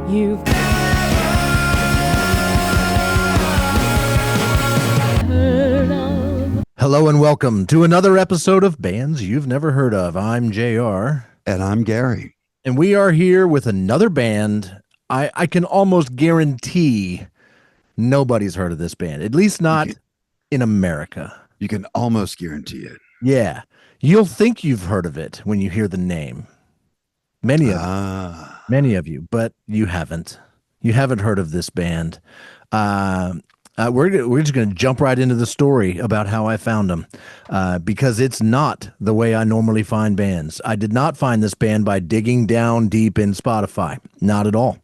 You've heard of. Hello and welcome to another episode of Bands You've Never Heard of. I'm JR. And I'm Gary. And we are here with another band. I can almost guarantee nobody's heard of this band, at least not in America. You can almost guarantee it. Yeah. You'll think you've heard of it when you hear the name. Many of you, but you haven't. You haven't heard of this band. We're just going to jump right into the story about how I found them, because it's not the way I normally find bands. I did not find this band by digging down deep in Spotify. Not at all.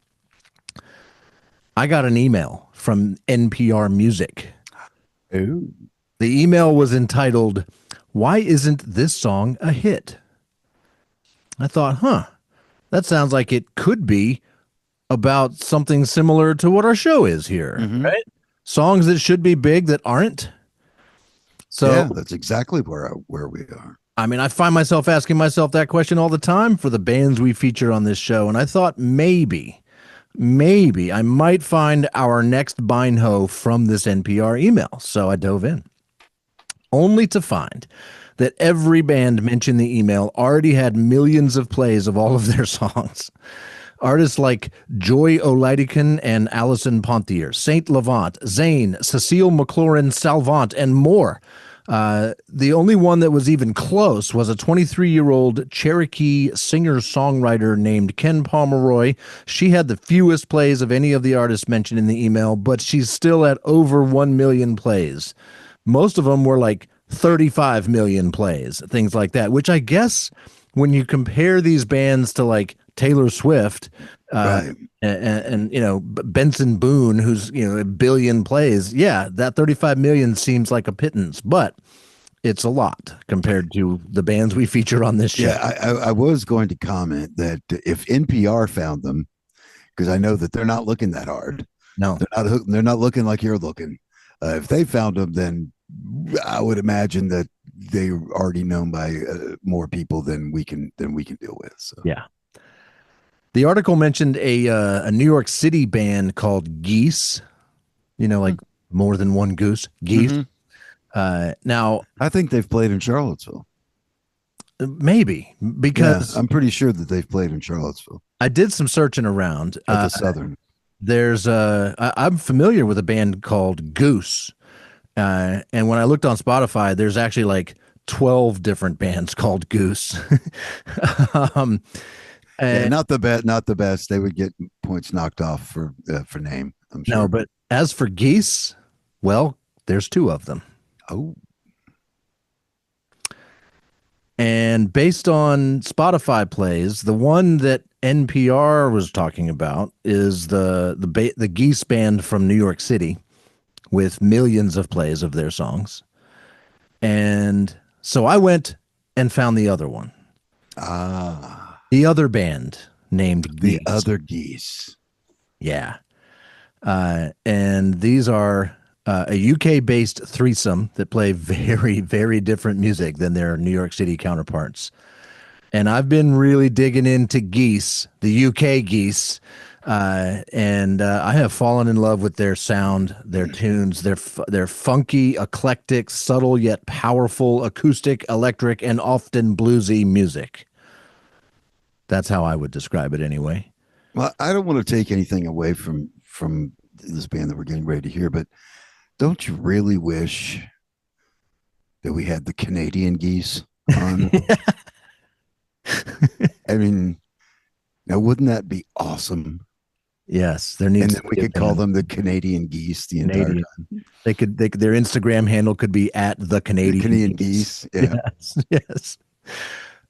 I got an email from NPR Music. Ooh. The email was entitled, "Why Isn't This Song a Hit?" I thought, that sounds like it could be about something similar to what our show is here, right? Songs that should be big that aren't. So yeah, that's exactly where we are. I mean, I find myself asking myself that question all the time for the bands we feature on this show, and I thought maybe I might find our next bindho from this NPR email. So I dove in, only to find that every band mentioned in the email already had millions of plays of all of their songs. Artists like Joy Olaidikun and Alison Ponthier, Saint Levant, Zane, Cecile McLaurin Salvant, and more. The only one that was even close was a 23-year-old Cherokee singer-songwriter named Ken Pomeroy. She had the fewest plays of any of the artists mentioned in the email, but she's still at over 1 million plays. Most of them were like 35 million plays, things like that, which I guess when you compare these bands to like Taylor Swift Right. and Benson Boone, who's a billion plays, yeah, that 35 million seems like a pittance, but it's a lot compared to the bands we feature on this show. Yeah, I was going to comment that if NPR found them, because I know that they're not looking that hard. No, they're not looking like you're looking. If they found them, then I would imagine that they're already known by more people than we can deal with. So. Yeah. The article mentioned a New York City band called Geese, like more than one goose, Geese. Now, I think they've played in Charlottesville. Maybe, because I'm pretty sure that they've played in Charlottesville. I did some searching around. At the Southern. I'm familiar with a band called Goose. And when I looked on Spotify, there's actually like 12 different bands called Goose. Not the best. They would get points knocked off for name, I'm sure. No, but as for Geese, well, there's 2 of them. Oh. And based on Spotify plays, the one that NPR was talking about is the Geese band from New York City with millions of plays of their songs. And so I went and found the other one. The other band named Geese. The other Geese. Yeah. And these are a UK-based threesome that play very, very different music than their New York City counterparts. And I've been really digging into Geese, the UK Geese, and I have fallen in love with their sound, their tunes, their funky, eclectic, subtle yet powerful acoustic, electric, and often bluesy music. That's how I would describe it anyway. Well, I don't want to take anything away from this band that we're getting ready to hear, but don't you really wish that we had the Canadian Geese on? I mean, now wouldn't that be awesome? Yes, there needs. And then we could call them the Canadian Geese the entire time. They could their Instagram handle could be at the Canadian Geese. Yeah. Yes.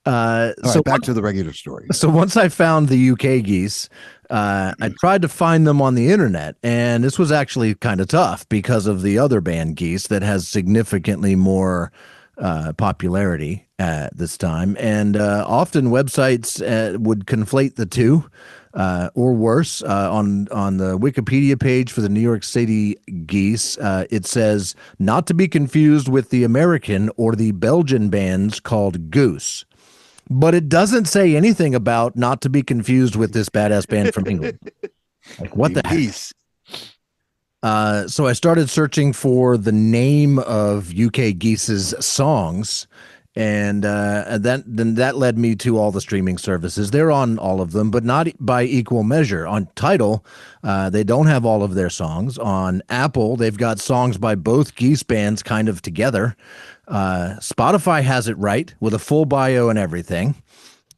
All right, back to the regular story. So once I found the UK Geese, I tried to find them on the internet, and this was actually kind of tough because of the other band Geese that has significantly more popularity at this time. And often websites would conflate the two, or worse. On the Wikipedia page for the New York City Geese, it says not to be confused with the American or the Belgian bands called Goose. But it doesn't say anything about not to be confused with this badass band from England. Like, what the heck? Geese. So I started searching for the name of UK Geese's songs, and then that led me to all the streaming services. They're on all of them, but not by equal measure. On Tidal, they don't have all of their songs. On Apple, they've got songs by both Geese bands kind of together. Spotify has it right with a full bio and everything.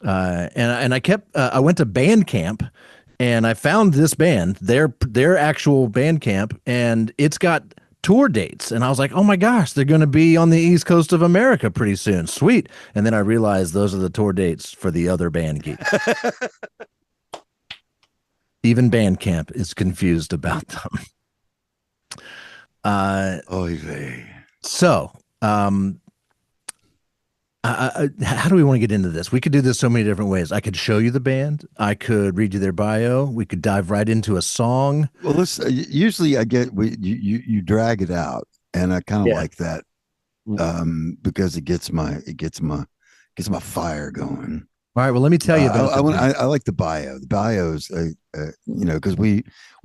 I went to Bandcamp and I found this band, their actual Bandcamp, and it's got tour dates. And I was like, oh my gosh, they're going to be on the East Coast of America pretty soon. Sweet. And then I realized those are the tour dates for the other band, Geese. Even Bandcamp is confused about them. Oy vey. So, how do we want to get into this? We could do this so many different ways. I could show you the band. I could read you their bio. We could dive right into a song. Well, let's. Usually, I get you drag it out, and I kind of like that because it gets my fire going. All right. Well, let me tell you about. I like the bio. The bios, because we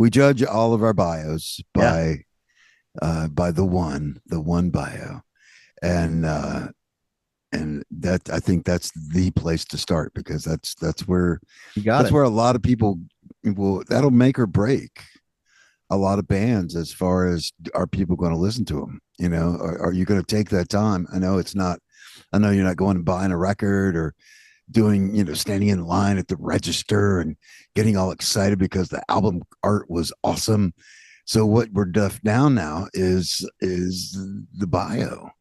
judge all of our bios by the one bio, and that I think that's the place to start because that's where where a lot of people that'll make or break a lot of bands as far as are people going to listen to them, are you going to take that time? I know you're not going and buying a record or doing, standing in line at the register and getting all excited because the album art was awesome. So what we're down now is the bio.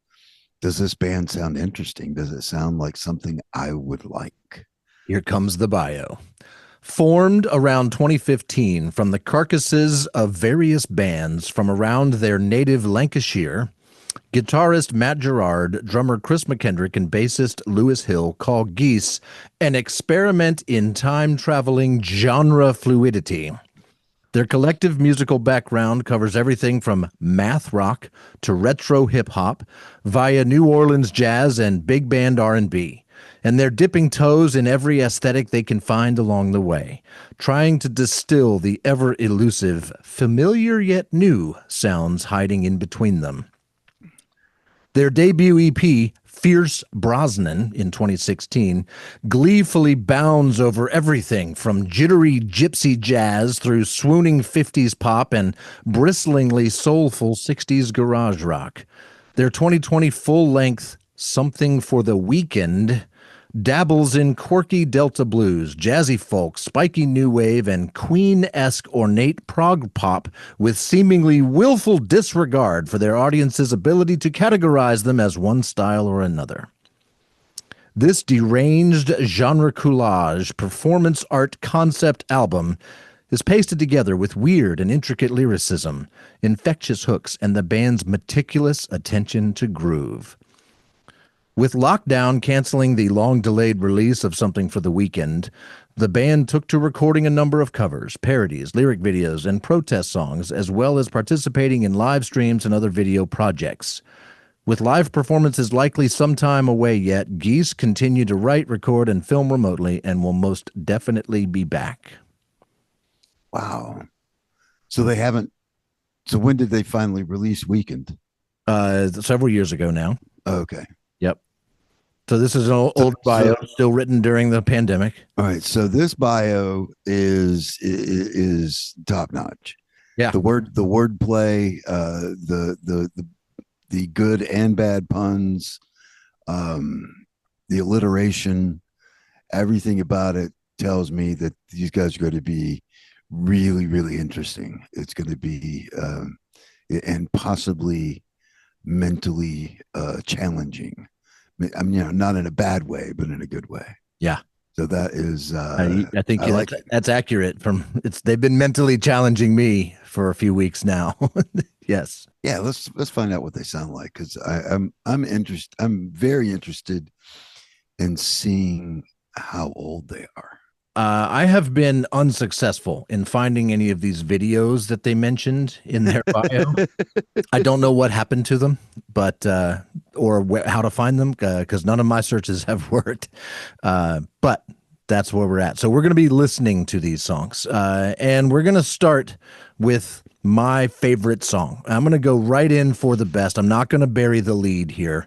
Does this band sound interesting? Does it sound like something I would like? Here comes the bio. Formed around 2015 from the carcasses of various bands from around their native Lancashire, guitarist Matt Gerard, drummer Chris McKendrick, and bassist Lewis Hill call Geese an experiment in time-traveling genre fluidity. Their collective musical background covers everything from math rock to retro hip-hop via New Orleans jazz and big band R&B, and they're dipping toes in every aesthetic they can find along the way, trying to distill the ever-elusive, familiar yet new sounds hiding in between them. Their debut EP, Fierce Brosnan, in 2016, gleefully bounds over everything from jittery gypsy jazz through swooning 50s pop and bristlingly soulful 60s garage rock. Their 2020 full-length Something for the Weekend dabbles in quirky Delta blues, jazzy folk, spiky new wave, and Queen-esque ornate prog pop with seemingly willful disregard for their audience's ability to categorize them as one style or another. This deranged genre collage performance art concept album is pasted together with weird and intricate lyricism, infectious hooks, and the band's meticulous attention to groove. With lockdown canceling the long-delayed release of Something for the Weekend, the band took to recording a number of covers, parodies, lyric videos, and protest songs, as well as participating in live streams and other video projects. With live performances likely some time away yet, Geese continue to write, record, and film remotely and will most definitely be back. Wow. So they haven't. So when did they finally release Weekend? Several years ago now. Okay. Yep. So this is an old bio, still written during the pandemic. All right. So this bio is top notch. Yeah. The wordplay, the good and bad puns, the alliteration, everything about it tells me that these guys are going to be really, really interesting. It's going to be and possibly mentally challenging. I mean, not in a bad way, but in a good way. Yeah. So that is. I think that's accurate. They've been mentally challenging me for a few weeks now. Yes. Yeah. Let's find out what they sound like because I'm interested. I'm very interested in seeing how old they are. I have been unsuccessful in finding any of these videos that they mentioned in their bio. I don't know what happened to them, but how to find them because none of my searches have worked. But That's where we're at. So we're going to be listening to these songs, and we're going to start with my favorite song. I'm going to go right in for the best. I'm not going to bury the lead here.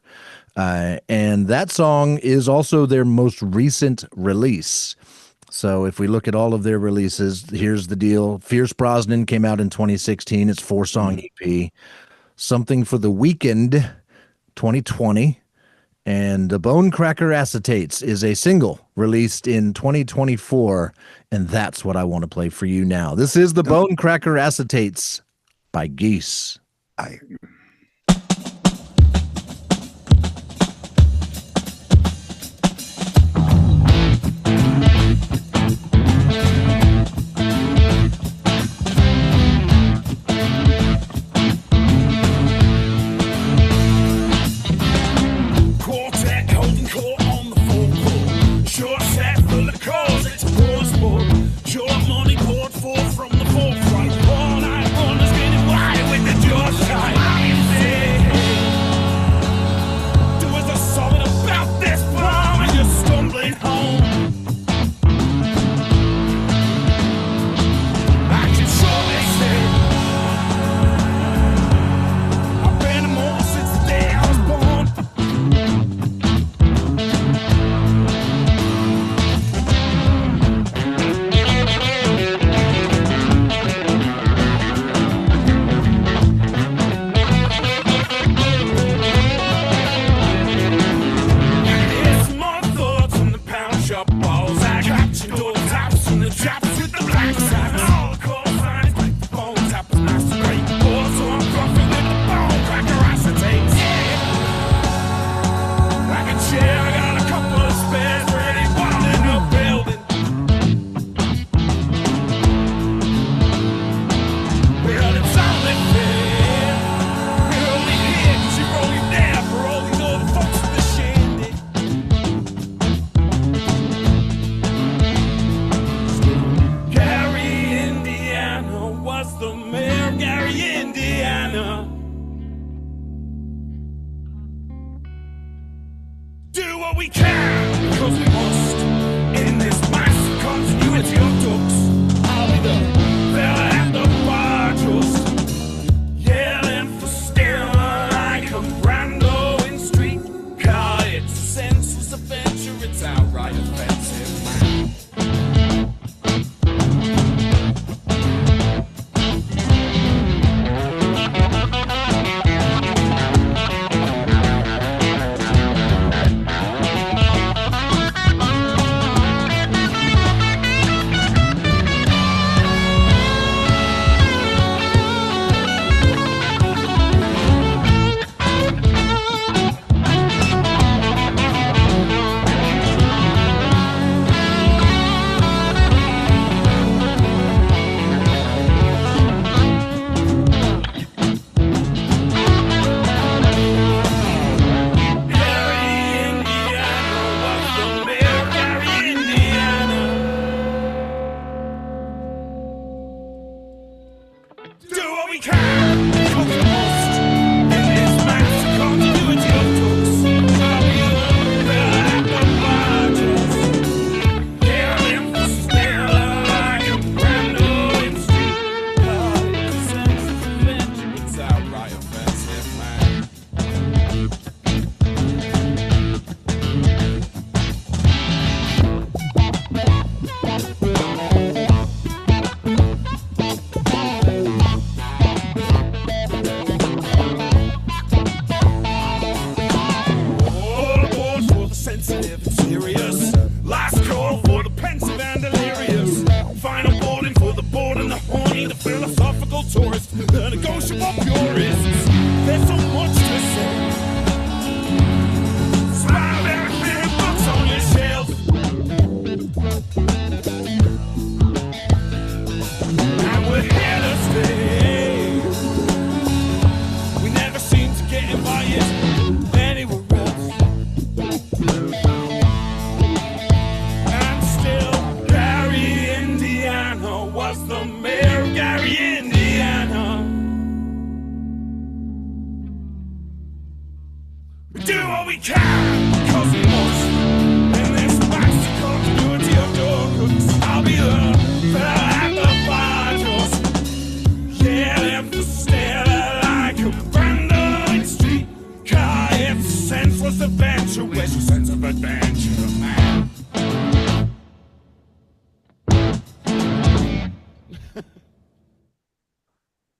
And that song is also their most recent release. So if we look at all of their releases, here's the deal. Fierce Brosnan came out in 2016. It's 4-song EP. Something for the Weekend, 2020. And The Bone Cracker Acetates is a single released in 2024. And that's what I want to play for you now. This is The Bone Cracker Acetates by Geese.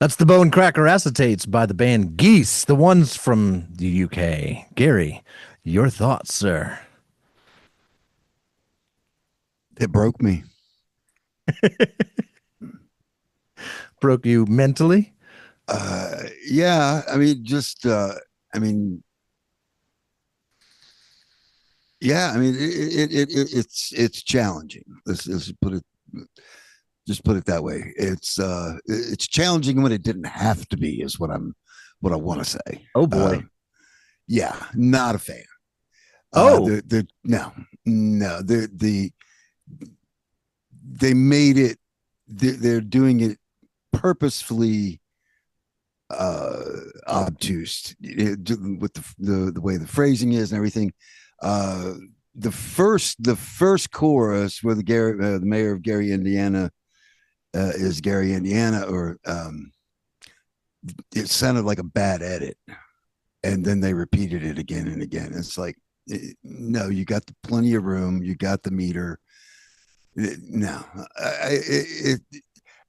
That's the Bone Cracker Acetates by the band Geese, the ones from the UK. Gary, your thoughts, sir? It broke me. Broke you mentally? Yeah, I mean, just I mean, yeah, I mean, it's challenging. Let's put it just put it that way. It's challenging when it didn't have to be, is what I want to say. Oh boy. Yeah, not a fan. Oh, The no, no, they made it. They're doing it purposefully obtuse with the way the phrasing is and everything. Uh, the first chorus where the mayor of Gary, Indiana, is Gary, Indiana, or it sounded like a bad edit, and then they repeated it again and again. It's like, no, you got plenty of room, you got the meter. No,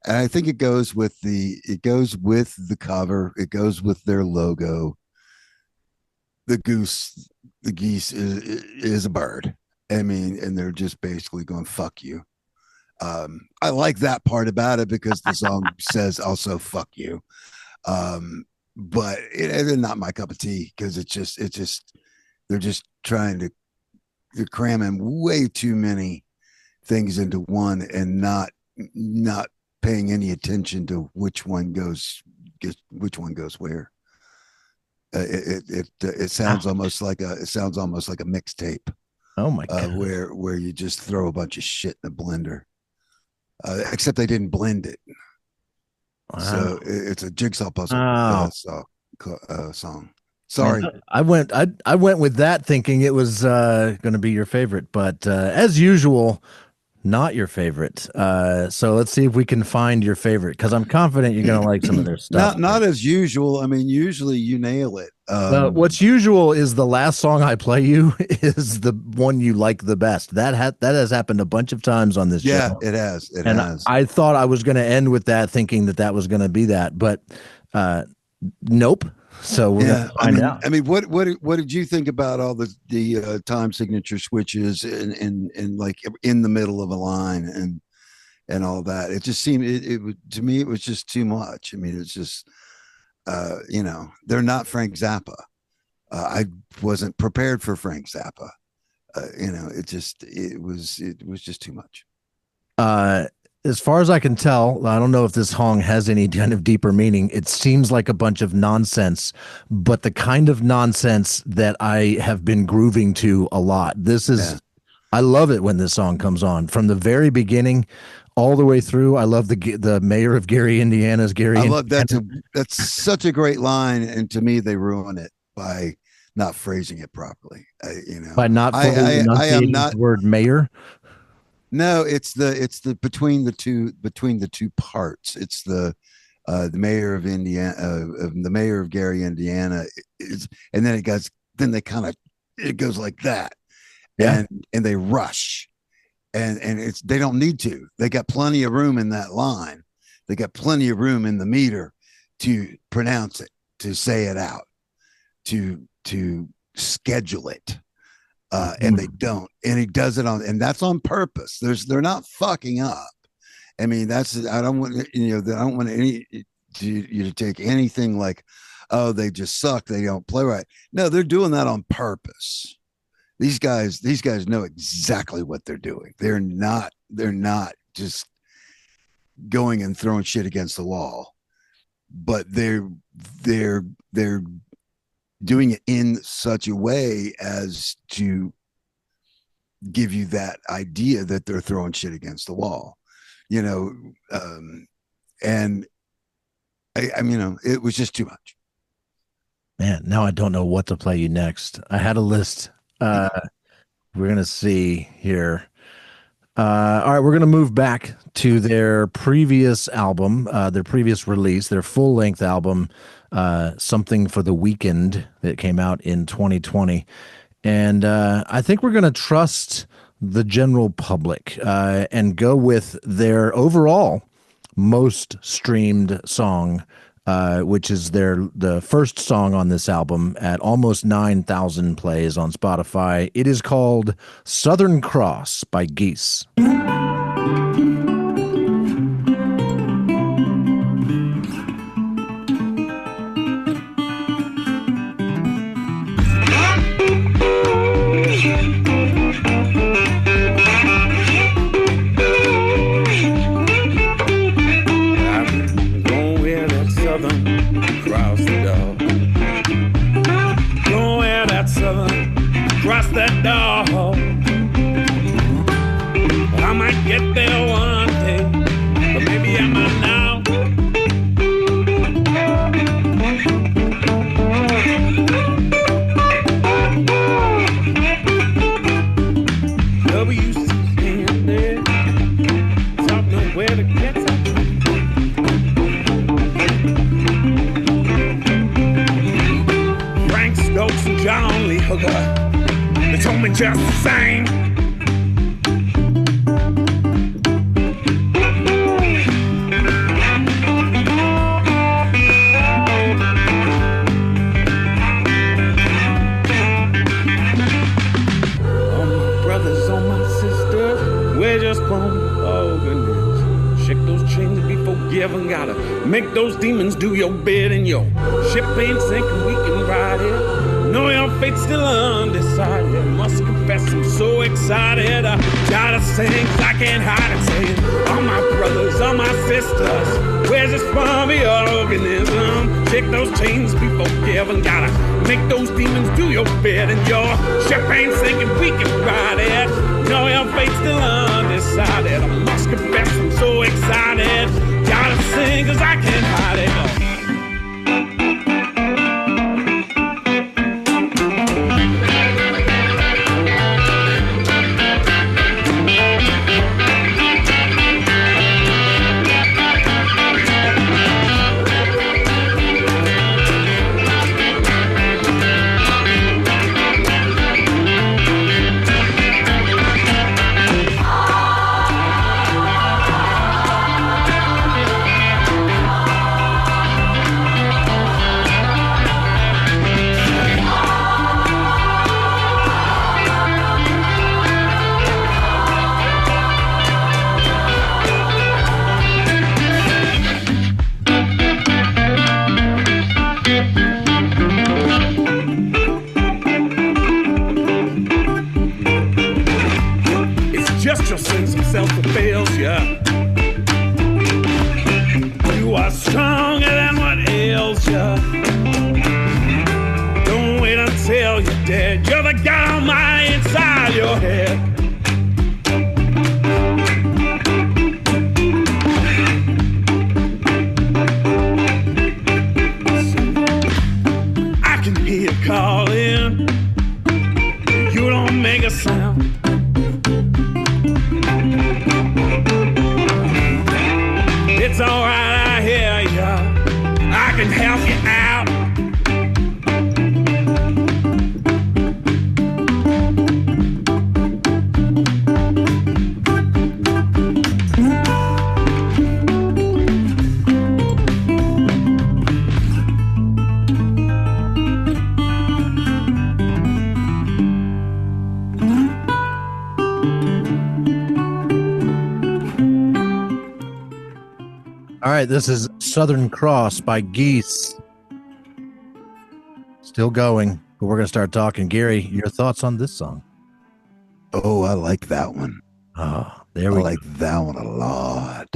and I think it goes with the cover. It goes with their logo. The goose, the geese is a bird. I mean, and they're just basically going fuck you. I like that part about it because the song says also fuck you. But it's not my cup of tea because it's just they're just trying to they're cramming way too many things into one and not paying any attention to which one goes where. It sounds almost like a mixtape. Oh my god! Where you just throw a bunch of shit in a blender. Except they didn't blend it, so it's a jigsaw puzzle song. Sorry, man, I went with that thinking it was going to be your favorite, but as usual, not your favorite. So let's see if we can find your favorite because I'm confident you're going to like some of their stuff. Not as usual. I mean, usually you nail it. What's usual is the last song I play you is the one you like the best. That has happened a bunch of times on this show. Yeah, it has. It has. I thought I was going to end with that, thinking that was going to be that, but nope. So we're gonna find out. I mean, what did you think about all the time signature switches and like in the middle of a line and all that? It just seemed to me it was just too much. I mean, it's just they're not Frank Zappa. I wasn't prepared for Frank Zappa. It was just too much. As far as I can tell, I don't know if this song has any kind of deeper meaning. It seems like a bunch of nonsense, but the kind of nonsense that I have been grooving to a lot. I love it when this song comes on from the very beginning all the way through. I love the mayor of Gary, Indiana's Gary. I love that's such a great line, and to me, they ruin it by not phrasing it properly. By not fully enunciating the word mayor. No, it's the between the two parts. It's the mayor of Indiana, the mayor of Gary, Indiana, and then it goes like that, yeah, and they rush, and they don't need to. They got plenty of room in that line. They got plenty of room in the meter to pronounce it, to say it out, to schedule it. And they don't, and he does it and that's on purpose. They're not fucking up. I mean, I don't want you to take anything like, oh, they just suck, they don't play right. No, they're doing that on purpose. These guys know exactly what they're doing. They're not just going and throwing shit against the wall, but they're doing it in such a way as to give you that idea that they're throwing shit against the wall, and it was just too much. Man, now I don't know what to play you next. I had a list. We're gonna see here. All right, we're going to move back to their previous album, their previous release, their full-length album, Something for the Weekend, that came out in 2020. And I think we're going to trust the general public and go with their overall most streamed song, which is the first song on this album at almost 9,000 plays on Spotify. It is called Southern Cross by Geese. Cross that door. I might get there one day, but maybe I might now. WC stand there, talk nowhere to get to. Frank Stokes and John Lee Hooker. They told me just the same. All my brothers, all my sisters, we're just grown organisms. Shake those chains and be forgiven. Gotta make those demons do your bidding. Your ship ain't sinking, we can ride it. Know your fate's still undecided. Must confess I'm so excited. I gotta sing, I can't hide it. Saying, all my brothers, all my sisters, where's this farmy organism? Shake those chains, be forgiven. Gotta make those demons do your bid. And your ship ain't sinking, we can ride it. Know your fate's still undecided. I must confess I'm so excited. Gotta sing, cause I can't hide it. Just your sense of self that fails you. You are stronger than what ails you. Don't wait until you're dead. You're the God Almighty inside your head. I can hear you calling. You don't make a sound. It's alright, I hear ya. I can help you out. All right, this is Southern Cross by Geese. Still going, but we're going to start talking. Gary, your thoughts on this song? Oh, I like that one. Oh, there we go. I like that one a lot.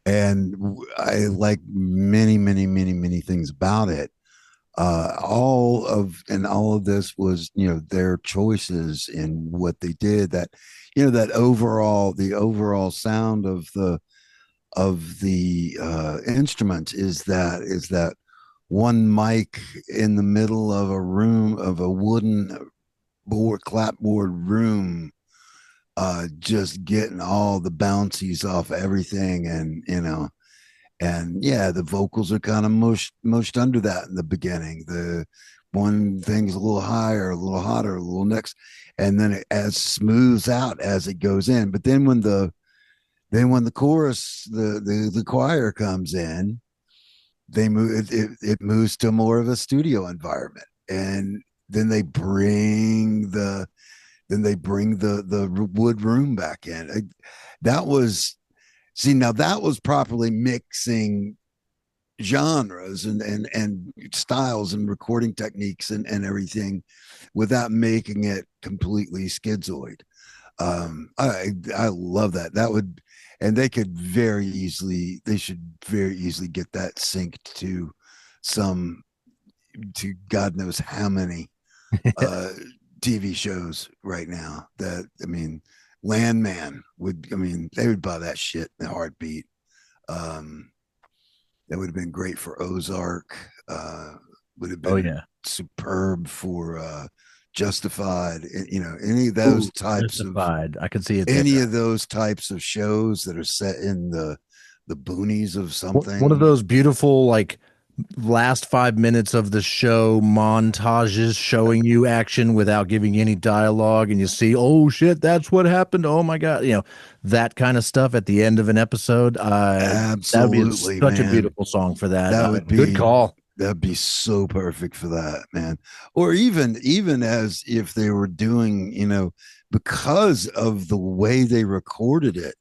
And I like many, many, many, many things about it. All of this was, their choices in what they did. That, the overall sound of the instrument is that one mic in the middle of a room, of a wooden clapboard room, just getting all the bouncies off everything. And yeah, the vocals are kind of mushed under that in the beginning. The one thing's a little higher, a little hotter, a little next, and then it smooths out as it goes in. But then when the Then when the chorus, the choir comes in, they move it moves to more of a studio environment, and then they bring the wood room back in. That was now that was properly mixing genres and styles and recording techniques and everything without making it completely schizoid. I love that. That would, and they should very easily get that synced to God knows how many TV shows right now. That, I mean, Landman would, I mean, they would buy that shit in a heartbeat. That would have been great for Ozark. Would have been superb for Justified. You know, any of those types Justified. I could see it. Any of those types of shows that are set in the boonies of something. One of those beautiful, like, last 5 minutes of the show montages showing you action without giving any dialogue, and you see, oh shit, that's what happened, oh my god, you know, that kind of stuff at the end of an episode. Absolutely, that would be such a beautiful song for that. That would be good call. That'd be so perfect for that, man. Or even as if they were doing, you know, because of the way they recorded it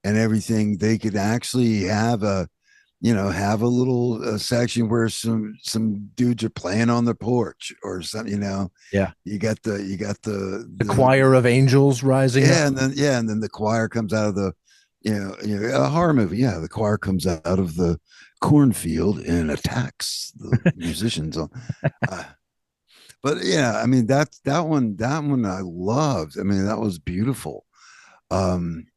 and everything, they could actually have a little section where some dudes are playing on the porch or something, you know. Yeah. You got the choir of angels rising. Yeah, up. And then the choir comes out of the, a horror movie. Yeah, the choir comes out of the cornfield and attacks the musicians. But yeah, I mean that one I loved. I mean, that was beautiful. In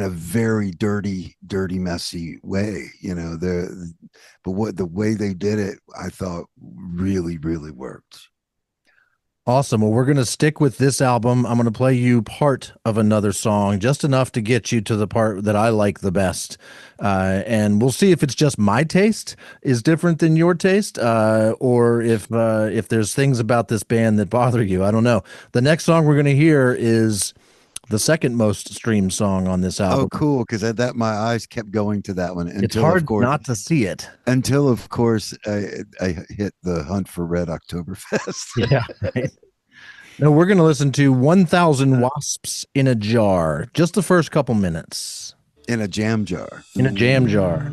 a very dirty, messy way, you know. But the way they did it, I thought really, really worked. Awesome. Well, we're going to stick with this album. I'm going to play you part of another song, just enough to get you to the part that I like the best. And we'll see if it's just my taste is different than your taste, or if there's things about this band that bother you. I don't know. The next song we're going to hear is the second most streamed song on this album. Oh, cool! Because that my eyes kept going to that one. It's hard not to see it until, of course, I hit the Hunt for Red Oktoberfest. Yeah. Right. No, we're going to listen to 1,000 Wasps in a Jar. Just the first couple minutes. In a jam jar. In a jam jar.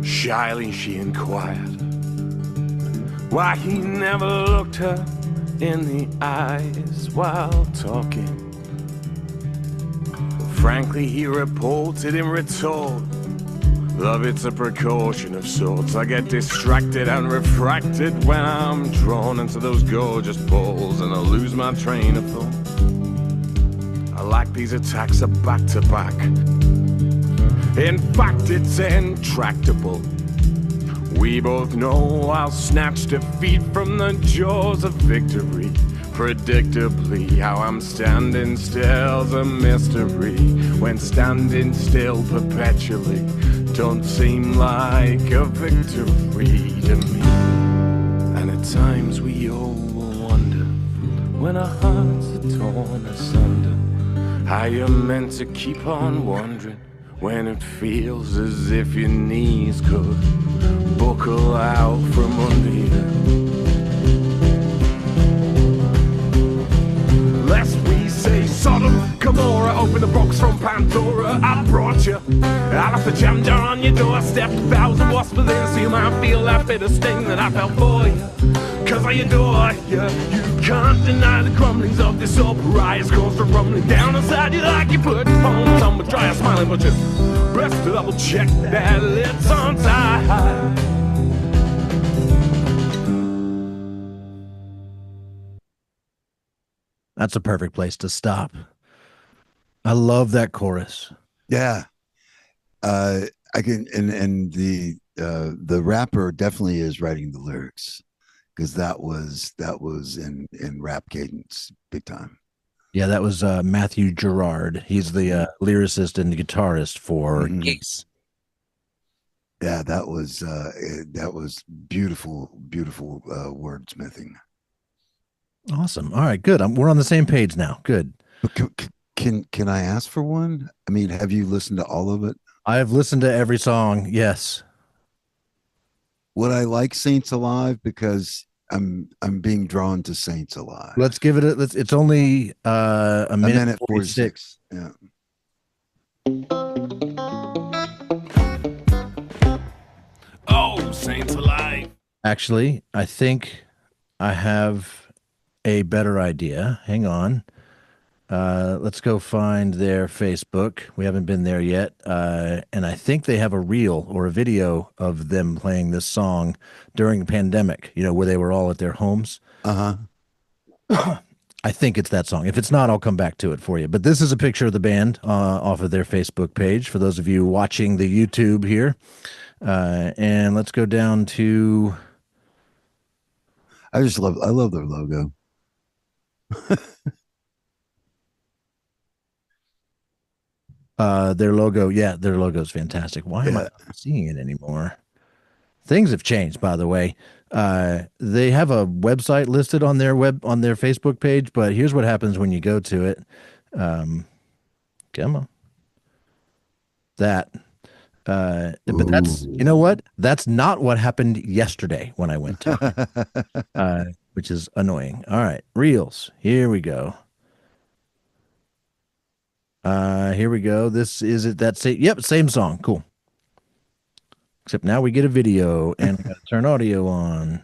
Shyly she inquired why he never looked her in the eyes while talking. Frankly, he reported in retort, love, it's a precaution of sorts. I get distracted and refracted when I'm drawn into those gorgeous balls, and I lose my train of thought. I like these attacks are back to back. In fact, it's intractable. We both know I'll snatch defeat from the jaws of victory. Predictably, how I'm standing still's a mystery. When standing still perpetually don't seem like a victory to me. And at times we all wonder, when our hearts are torn asunder, how you're meant to keep on wandering when it feels as if your knees could buckle out from under you. Lest we say Sodom, Gomorrah, open the box from Pandora. I brought you out of the jam jar on your doorstep. 1,000 wasps within, so you might feel that bitter sting that I felt for you. Cause I adore you. You can't deny the grumblings of this uprise. Goes to rumbling down inside you like you put bones on with dry smiling, but just best to double check that it's on tight. That's a perfect place to stop. I love that chorus. Yeah. I can, and the rapper definitely is writing the lyrics because that was in rap cadence big time. Yeah, that was Matthew Gerard. He's the lyricist and guitarist for Geese. Yeah, that was beautiful wordsmithing. Awesome. All right, good. We're on the same page now. Good. But can I ask for one? I mean, have you listened to all of it? I have listened to every song. Yes. Would I like Saints Alive because I'm being drawn to Saints Alive. Let's give it it's only a minute 46. Yeah. Oh, Saints Alive. Actually, I think I have a better idea. Hang on. Let's go find their Facebook. We haven't been there yet. And I think they have a reel or a video of them playing this song during the pandemic, where they were all at their homes. Uh-huh. I think it's that song. If it's not, I'll come back to it for you. But this is a picture of the band off of their Facebook page for those of you watching the YouTube here. And let's go down to... I love their logo. Their logo, their logo is fantastic. Why am I not seeing it anymore? Things have changed, by the way. They have a website listed on their Facebook page, but here's what happens when you go to it. Come on. But that's, what? That's not what happened yesterday when I went to which is annoying. All right, Reels. Here we go. Here we go. This is it. Same song. Cool. Except now we get a video and we gotta turn audio on.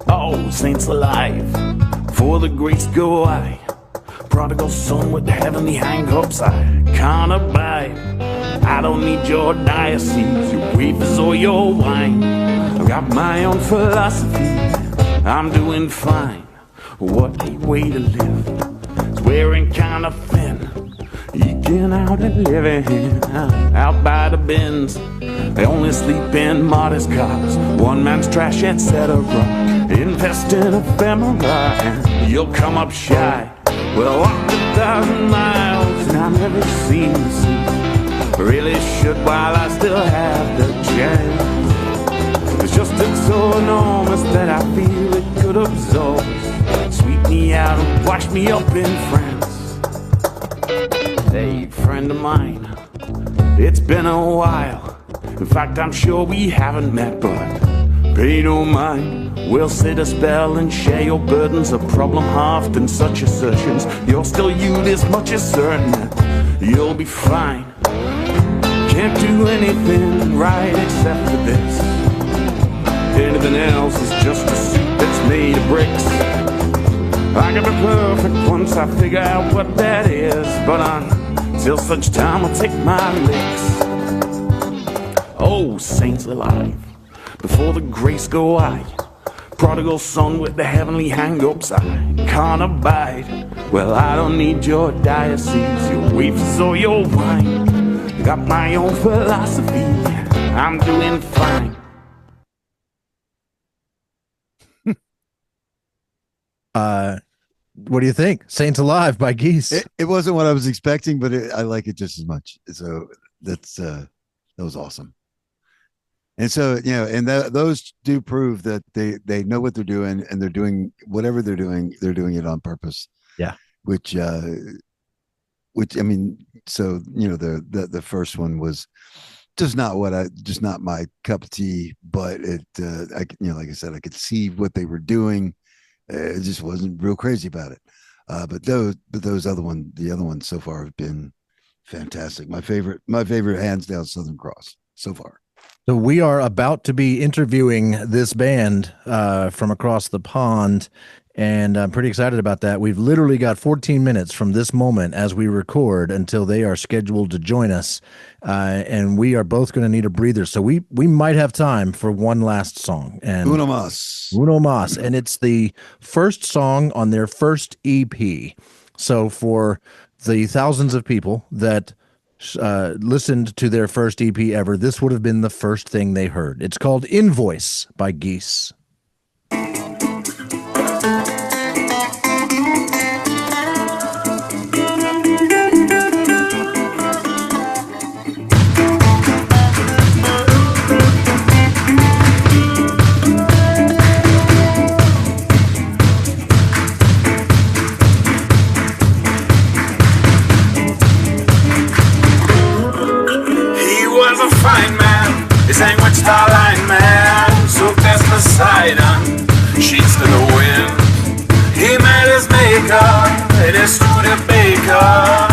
Oh, Saints Alive, for the grace go I. Prodigal son with the heavenly hang-ups, I can't abide. I don't need your diocese, your wafers or your wine. I've got my own philosophy, I'm doing fine. What a way to live, it's wearing kind of thin. Eking out and living out by the bins. They only sleep in modest cars, one man's trash, etc. Invest in ephemera and you'll come up shy. Well, walked 1,000 miles and I've never seen the sea. Really should while I still have the chance. It's just it's so enormous that I feel it could absorb. Sweep me out and wash me up in France. Hey, friend of mine, it's been a while. In fact, I'm sure we haven't met, but pay no mind. We'll sit a spell and share your burdens. A problem halved in such assertions. You're still you, this much is certain that you'll be fine. Can't do anything right except for this. Anything else is just a suit that's made of bricks. I can be perfect once I figure out what that is, but until such time I'll take my licks. Oh, Saints Alive, before the grace go I. Prodigal son with the heavenly hang-ups, I can't abide. Well, I don't need your diocese, your wafers or your wine. Got my own philosophy, I'm doing fine. What do you think? Saints Alive by Geese. It wasn't what I was expecting, but I like it just as much. So that was awesome. And so, and those do prove that they know what they're doing, and they're doing whatever they're doing it on purpose. Yeah. Which I mean, so, the first one was just not my cup of tea, but like I said, I could see what they were doing. It just wasn't real crazy about it. But the other ones so far have been fantastic. My favorite hands down Southern Cross so far. So we are about to be interviewing this band from across the pond, and I'm pretty excited about that. We've literally got 14 minutes from this moment as we record until they are scheduled to join us, and we are both going to need a breather. So we might have time for one last song. And Uno Mas, and it's the first song on their first EP. So for the thousands of people that listened to their first EP ever, this would have been the first thing they heard. It's called Invoice by Geese. Sang with Starline Man, soaked as Poseidon, sheets to the wind. He met his maker in his Studebaker.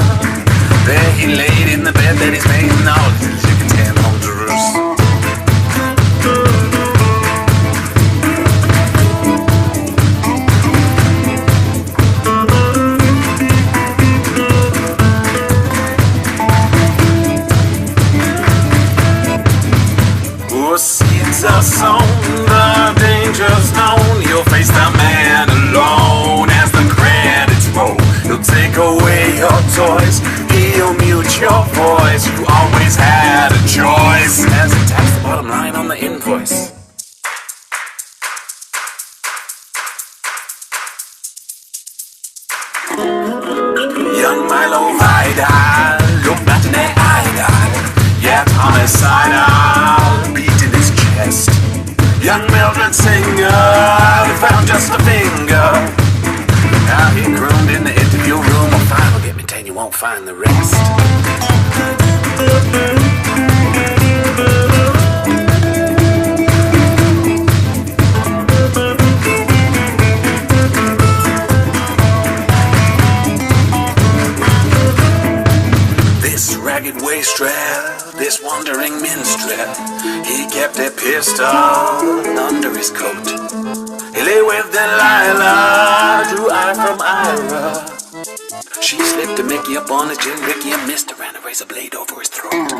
There he laid in the bed that he's made, all his chickens came home to roost. Seeds are sown, the danger's known. You'll face the man alone as the credits roll. He'll take away your toys, he'll mute your voice. You always had a choice as he taps the bottom line on the invoice. Young Milo Vidal, look back in the eye, yeah, homicidal, beating his chest. Young Mildred Singer, they found just a finger. Now he groomed in the interview room. Well, fine, will get me 10, you won't find the rest. This ragged wastrel, this wandering minstrel, he kept a pistol under his coat. He lay with Delilah, drew eye from Ira. She slipped a Mickey up on his chin, Ricky and Mister ran a razor blade over his throat.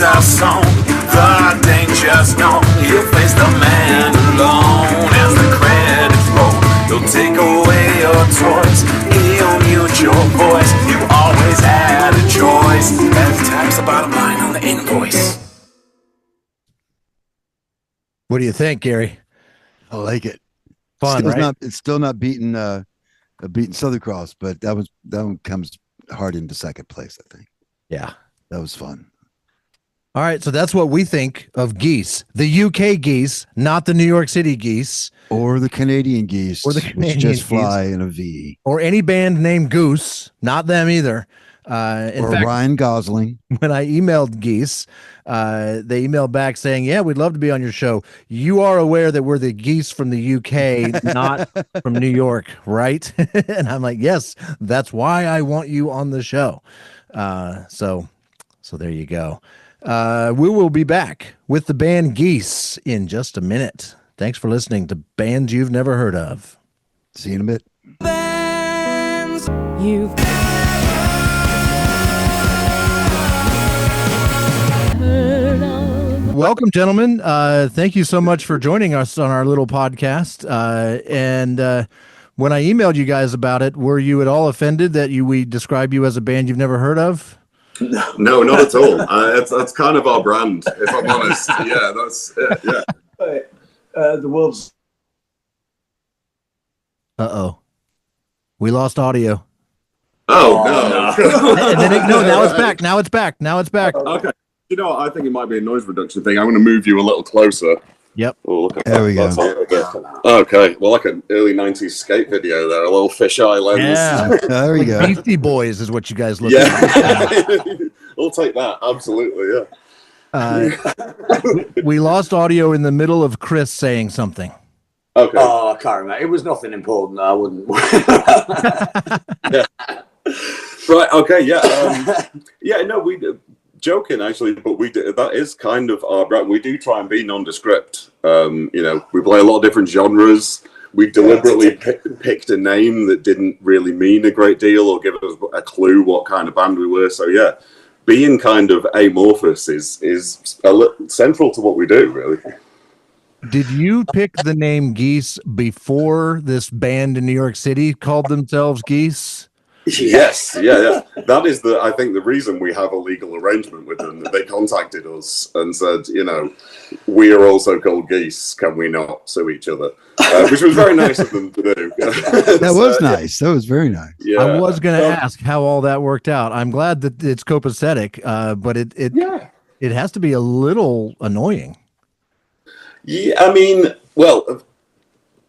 Are sown, the danger's known. You'll face the man alone as the credits roll. He'll take away your toys, he'll mute your voice. You always had a choice as he types the bottom line on the invoice. What do you think, Gary? I like it. Fun, still right? It's still not beating Southern Cross, but that one comes hard into second place, I think. Yeah, that was fun. All right, so that's what we think of Geese, the UK Geese, not the New York City Geese, or the Canadian Geese, or the Canadian which just fly Geese. In a V, or any band named Goose, not them either. In fact, Ryan Gosling. When I emailed Geese, they emailed back saying, "Yeah, we'd love to be on your show. You are aware that we're the Geese from the UK, not from New York, right?" And I'm like, "Yes, that's why I want you on the show." So there you go. We will be back with the band Geese in just a minute. Thanks for listening to Bands You've Never Heard Of. See you in a bit. Bands you've heard of. Welcome, gentlemen. Thank you so much for joining us on our little podcast. And when I emailed you guys about it, were you at all offended that we describe you as a band you've never heard of? No, not at all. That's kind of our brand, if I'm honest. Yeah, that's it. Yeah. The world's. Uh-oh. We lost audio. Oh, no. And then now it's back. Now it's back. Now it's back. Okay. You know what? I think it might be a noise reduction thing. I'm going to move you a little closer. Yep. Oh, look at There we go. Okay. Well, like an early 90s skate video there. A little fisheye lens. Yeah. There we go. Beastie Boys is what you guys look Yeah. like. We'll take that. Absolutely, yeah. We lost audio in the middle of Chris saying something. Okay. Oh, I can't remember. It was nothing important. I wouldn't. Yeah. Right. Okay. Yeah. Yeah. No, we joking actually, but that is kind of our brand. We do try and be nondescript. You know, we play a lot of different genres. we deliberately picked a name that didn't really mean a great deal or give us a clue what kind of band we were. So yeah, being kind of amorphous is central to what we do, really. Did you pick the name Geese before this band in New York City called themselves Geese? Yes, yeah. That is I think the reason we have a legal arrangement with them, that they contacted us and said, you know, we are also called Geese, can we not sue each other? Which was very nice of them to do. That was nice. That was very nice. Yeah. I was going to ask how all that worked out. I'm glad that it's copacetic, but it has to be a little annoying. Yeah, I mean, well,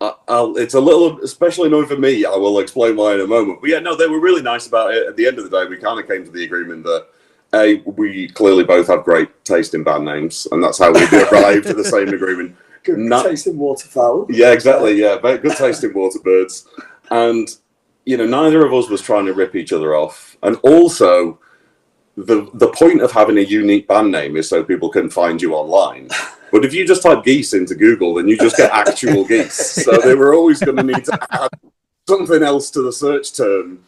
it's a little, especially annoying for me. I will explain why in a moment. But yeah, no, they were really nice about it. At the end of the day, we kind of came to the agreement that we clearly both have great taste in band names, and that's how we arrived at the same agreement. Good taste in waterfowl. Yeah, exactly. Yeah, very good taste in waterbirds, and you know, neither of us was trying to rip each other off, and also. The point of having a unique band name is so people can find you online. But if you just type Geese into Google, then you just get actual geese. So they were always going to need to add something else to the search term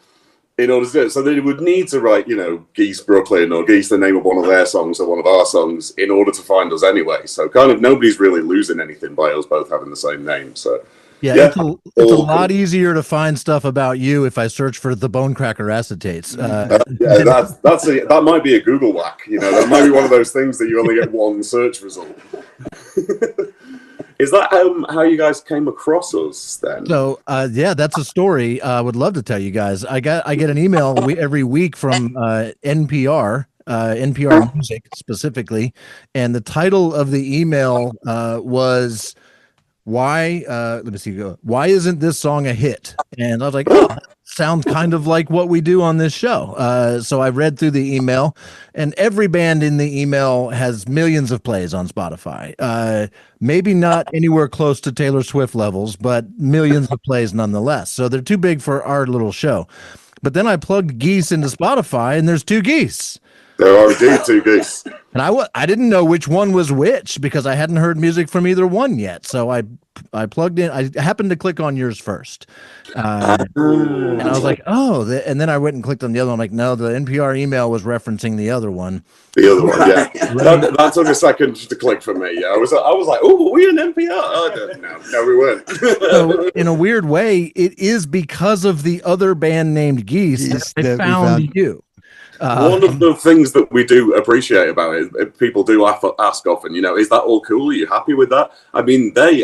in order to do it. So they would need to write, you know, Geese Brooklyn or Geese the name of one of their songs or one of our songs in order to find us anyway. So kind of nobody's really losing anything by us both having the same name. So it's a lot easier to find stuff about you if I search for the bone cracker acetates. That might be a Google whack. You know, that might be one of those things that you only get one search result. Is that how you guys came across us then? So that's a story I would love to tell you guys. I get an email every week from NPR. NPR Music specifically, and the title of the email was why isn't this song a hit? And I was like, oh, sounds kind of like what we do on this show. So I read through the email, and every band in the email has millions of plays on Spotify. Maybe not anywhere close to Taylor Swift levels, but millions of plays nonetheless. So they're too big for our little show. But then I plugged Geese into Spotify, and there's two Geese. There are indeed two Geese. And I didn't know which one was which because I hadn't heard music from either one yet. So I plugged in. I happened to click on yours first. And I was like, and then I went and clicked on the other one. I'm like, no, the NPR email was referencing the other one. The other one, yeah. that took a second to click for me. Yeah, I was like, oh, were we in NPR? Oh, no, we weren't. So in a weird way, it is because of the other band named Geese that I found you. One of the things that we do appreciate about it, people do ask often, you know, is that all cool? Are you happy with that? I mean, they're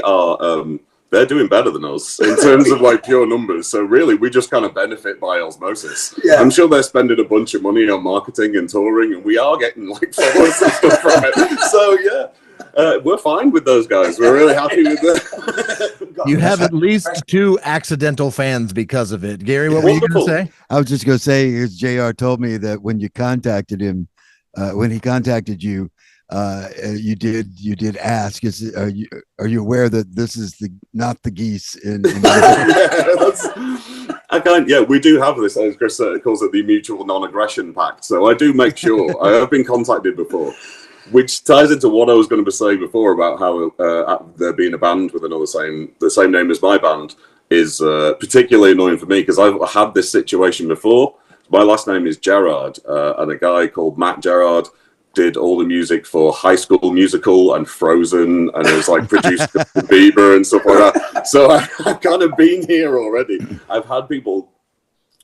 doing better than us in terms of like pure numbers. So really, we just kind of benefit by osmosis. Yeah. I'm sure they're spending a bunch of money on marketing and touring, and we are getting like followers and stuff from it. So yeah. We're fine with those guys. We're really happy with them. You have at least two accidental fans because of it. Gary, what were you going to say? I was just going to say, as JR told me that when you contacted him, when he contacted you, you did ask, are you aware that this is not the Geese in we do have this, as Chris calls it, the mutual non-aggression pact. So I do make sure. I have been contacted before. Which ties into what I was going to be saying before about how there being a band with the same name as my band is particularly annoying for me because I've had this situation before. My last name is Gerard, and a guy called Matt Gerard did all the music for High School Musical and Frozen, and it was like produced Bieber and stuff like that. So I've kind of been here already. I've had people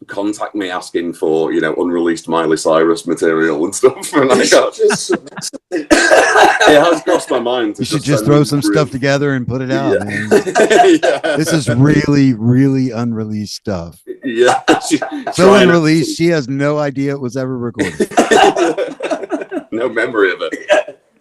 contact me asking for, you know, unreleased Miley Cyrus material and stuff. And it has crossed my mind. You should just throw some stuff together and put it out. Yeah. This is really, really unreleased stuff. Yeah. So unreleased, she has no idea it was ever recorded. No memory of it.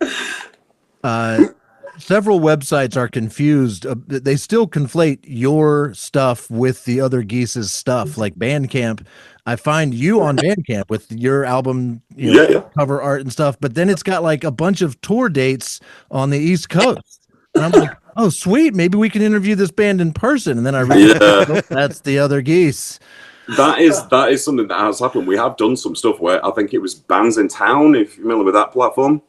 Several websites are confused. They still conflate your stuff with the other Geese's stuff, like Bandcamp. I find you on Bandcamp with your album, cover art and stuff, but then it's got like a bunch of tour dates on the East Coast. And I'm like, oh, sweet. Maybe we can interview this band in person. And then I realized that's the other Geese. That is something that has happened. We have done some stuff where I think it was Bands in Town, if you're familiar with that platform.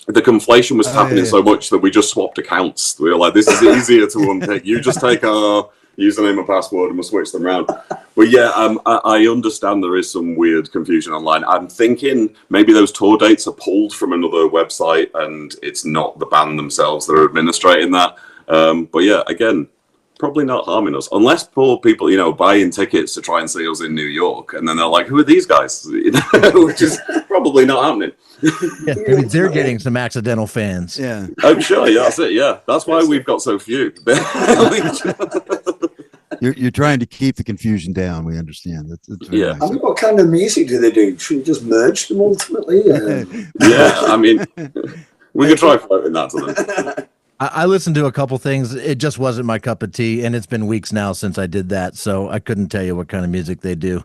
the conflation was happening so much that we just swapped accounts. We were like, this is easier to unpick. You just take our username and password and we'll switch them around. But yeah, I understand there is some weird confusion online. I'm thinking maybe those tour dates are pulled from another website and it's not the band themselves that are administrating that. But yeah, again, probably not harming us, unless poor people, you know, buying tickets to try and see us in New York, and then they're like, "Who are these guys?" You know, which is probably not happening. Yeah, maybe they're getting some accidental fans. Yeah, I'm sure. Yeah, that's it. Yeah, that's why we've got so few. you're trying to keep the confusion down. We understand. That's very nice. I mean, what kind of music do they do? Should we just merge them ultimately? Yeah, I mean, we could try floating that to them. I listened to a couple things. It just wasn't my cup of tea, and it's been weeks now since I did that, so I couldn't tell you what kind of music they do.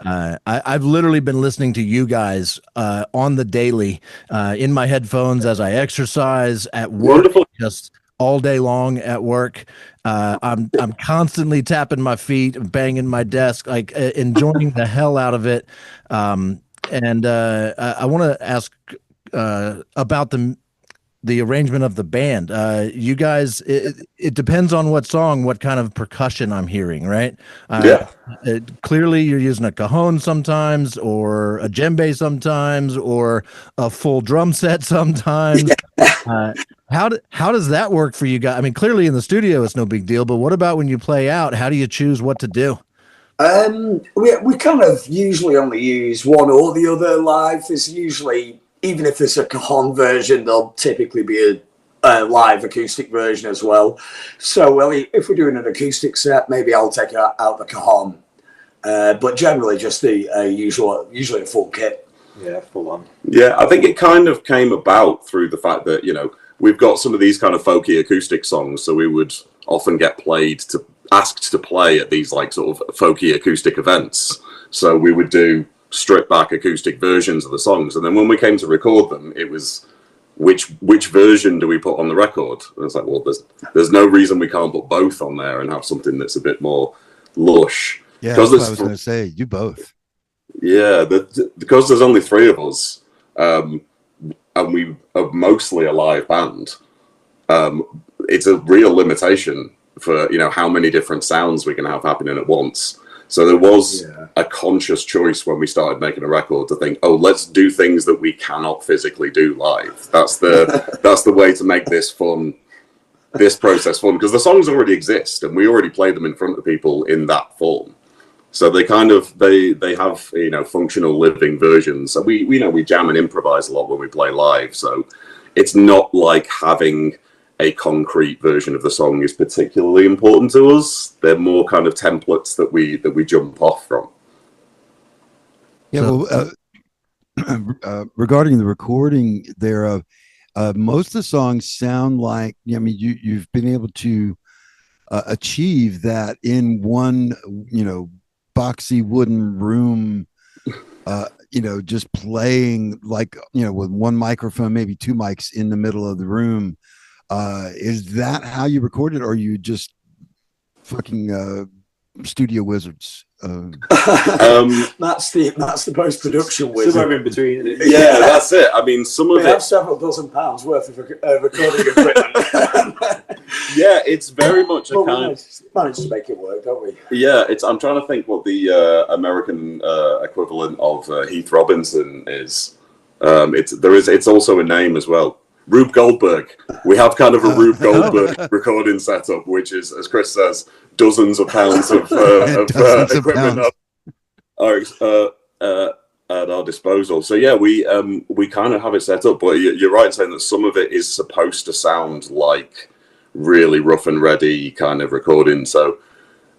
I've literally been listening to you guys on the daily in my headphones as I exercise, at work, just all day long at work. I'm constantly tapping my feet, banging my desk, like enjoying the hell out of it. And I want to ask about the arrangement of the band. You guys, it depends on what song, what kind of percussion I'm hearing, right? Clearly you're using a cajon sometimes, or a djembe sometimes, or a full drum set sometimes. How does that work for you guys? I mean, clearly in the studio it's no big deal, but what about when you play out? How do you choose what to do? We kind of usually only use one or the other live. There's usually, even if there's a cajon version, there'll typically be a live acoustic version as well. So, well, if we're doing an acoustic set, maybe I'll take out the cajon. But generally just the usually a full kit. Yeah, full on. Yeah, I think it kind of came about through the fact that, you know, we've got some of these kind of folky acoustic songs, so we would often get asked to play at these like sort of folky acoustic events. So we would do stripped back acoustic versions of the songs, and then when we came to record them, it was which version do we put on the record? And it's like, well, there's no reason we can't put both on there and have something that's a bit more lush. Yeah, that's what I was going to say. You both. Yeah, because there's only three of us, and we are mostly a live band. It's a real limitation for, you know, how many different sounds we can have happening at once. So there was a conscious choice when we started making a record to think, oh, let's do things that we cannot physically do live. That's the way to make this fun, this process fun, because the songs already exist and we already play them in front of people in that form. So they kind of they have, you know, functional living versions. So we jam and improvise a lot when we play live. So it's not like having a concrete version of the song is particularly important to us. They're more kind of templates that we jump off from. Yeah, well, regarding the recording there, most of the songs sound like, I mean, you've been able to achieve that in one, you know, boxy wooden room, you know, just playing like, you know, with one microphone, maybe two mics in the middle of the room. Is that how you record it, or are you just fucking studio wizards? That's the post-production wizard. Somewhere in between. Yeah, that's it. I mean, some of we have several dozen pounds worth of recording equipment. Yeah, it's very much a kind. Managed to make it work, don't we? Yeah, I'm trying to think what the American equivalent of Heath Robinson is. It's also a name as well. Rube Goldberg. We have kind of a Rube Goldberg recording setup, which is, as Chris says, dozens of pounds of equipment at our disposal. So yeah, we kind of have it set up. But you're right in saying that some of it is supposed to sound like really rough and ready kind of recording. So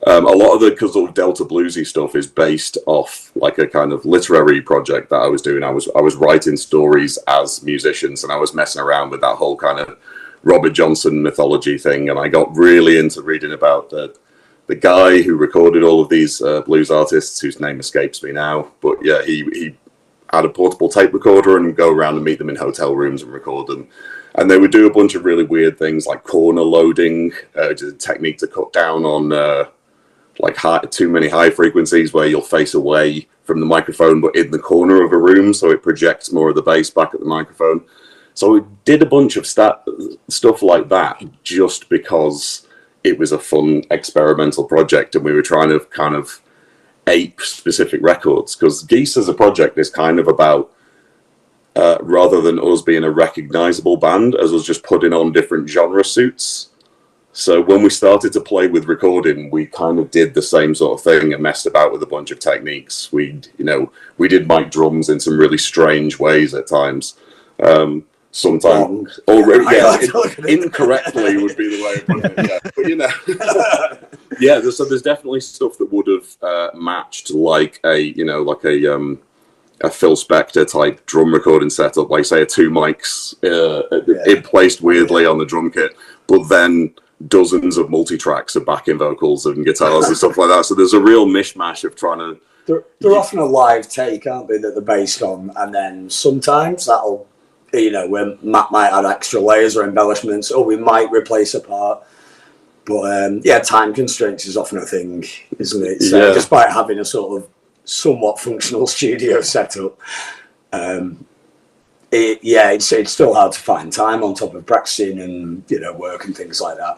a lot of the sort of Delta bluesy stuff is based off like a kind of literary project that I was doing. I was writing stories as musicians, and I was messing around with that whole kind of Robert Johnson mythology thing. And I got really into reading about the guy who recorded all of these blues artists, whose name escapes me now. But yeah, he had a portable tape recorder and would go around and meet them in hotel rooms and record them. And they would do a bunch of really weird things like corner loading, a technique to cut down on too many high frequencies where you'll face away from the microphone but in the corner of a room, so it projects more of the bass back at the microphone. So we did a bunch of stuff like that just because it was a fun experimental project, and we were trying to kind of ape specific records. Because Geese as a project is kind of about, rather than us being a recognizable band, as us just putting on different genre suits. So when we started to play with recording, we kind of did the same sort of thing and messed about with a bunch of techniques. We did mic drums in some really strange ways at times. Sometimes, incorrectly would be the way of putting it. Yeah, but there's definitely stuff that would have matched like a Phil Spector type drum recording setup, like say a 2 mics placed weirdly on the drum kit, but then dozens of multi-tracks of backing vocals and guitars and stuff like that. So there's a real mishmash of trying to. They're often a live take, aren't they? That they're based on, and then sometimes that'll, when Matt might add extra layers or embellishments, or we might replace a part. But time constraints is often a thing, isn't it? So despite having a sort of somewhat functional studio setup, it's still hard to find time on top of practicing and work and things like that.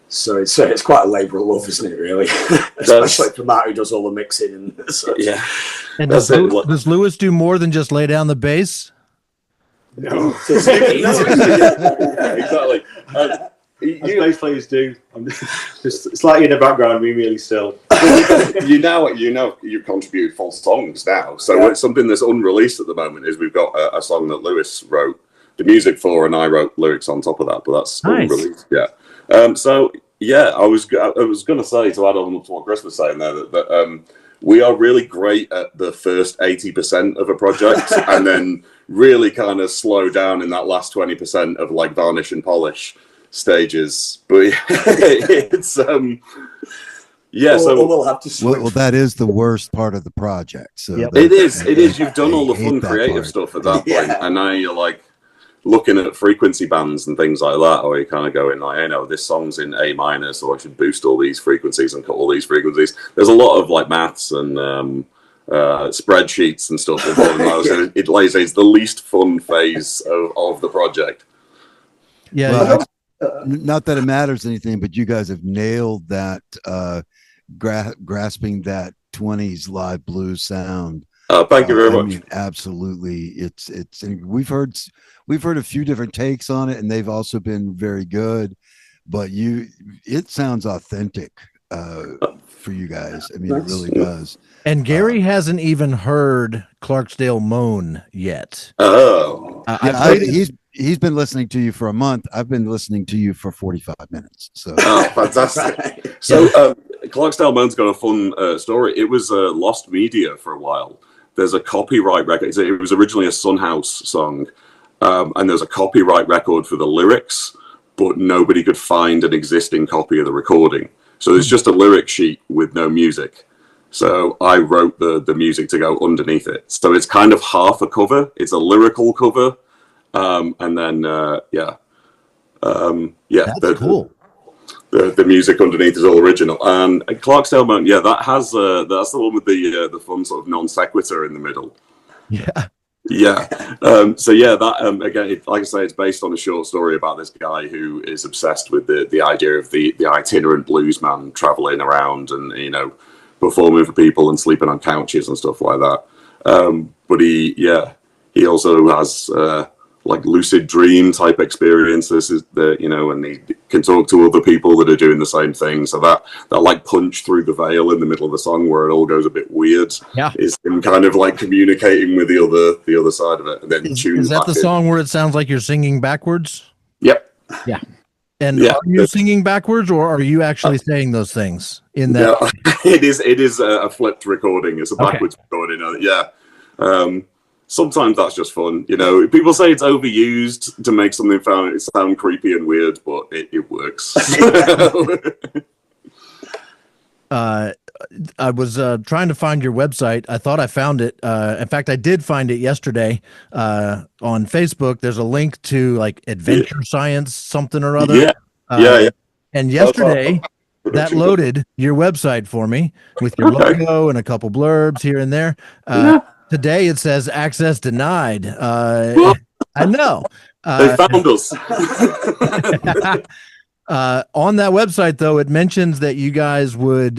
So it's quite a labour of love, isn't it? Really, especially for Matt who does all the mixing and such. Yeah. And does Lewis do more than just lay down the bass? No, exactly. As bass players do. I'm just slightly in the background, really still. You contribute full songs now. So it's something that's unreleased at the moment is we've got a song that Lewis wrote the music for, and I wrote lyrics on top of that. But that's nice. Unreleased. Yeah. I was going to say, to add on to what Chris was saying there, that we are really great at the first 80% of a project, and then really kind of slow down in that last 20% of like varnish and polish stages. But it's so we'll have to switch. Well, that is the worst part of the project. So it is. You've done all the fun creative stuff at that point, and now you're like looking at frequency bands and things like that, or you're kind of going like, this song's in A minor, so I should boost all these frequencies and cut all these frequencies. There's a lot of like maths and spreadsheets and stuff involved in that. So it's the least fun phase of the project. Yeah. Well, not that it matters anything, but you guys have nailed that, grasping that 20s live blues sound. Thank you very much. Absolutely. It's we've heard a few different takes on it, and they've also been very good, but it sounds authentic for you guys. I mean, it really does. And Gary hasn't even heard Clarksdale Moan yet. Oh, he's been listening to you for a month. I've been listening to you for 45 minutes. So fantastic. So Clarksdale Moan's got a fun story. It was lost media for a while. There's a copyright record. It was originally a Sunhouse song, and there's a copyright record for the lyrics, but nobody could find an existing copy of the recording. So there's just a lyric sheet with no music. So I wrote the music to go underneath it. So it's kind of half a cover. It's a lyrical cover, and then that's cool. The music underneath is all original. And Clarksdale Moan, that's the one with the fun sort of non sequitur in the middle. Yeah. That again, like I say, it's based on a short story about this guy who is obsessed with the idea of the itinerant blues man traveling around and performing for people and sleeping on couches and stuff like that. But he also has like lucid dream type experiences, and he can talk to other people that are doing the same thing. So that like punch through the veil in the middle of the song where it all goes a bit weird is him kind of like communicating with the other side of it. And then is that the song where it sounds like you're singing backwards? Yep. Yeah. And are you singing backwards, or are you actually saying those things in that? No, it is a flipped recording. It's a backwards recording. Sometimes that's just fun. People say it's overused to make something sound creepy and weird, but it works. I was trying to find your website. I thought I found it. In fact, I did find it yesterday on Facebook. There's a link to like Adventure Science something or other. And yesterday that loaded your website for me with your logo and a couple blurbs here and there. Today it says access denied. I know. They found us. On that website, though, it mentions that you guys would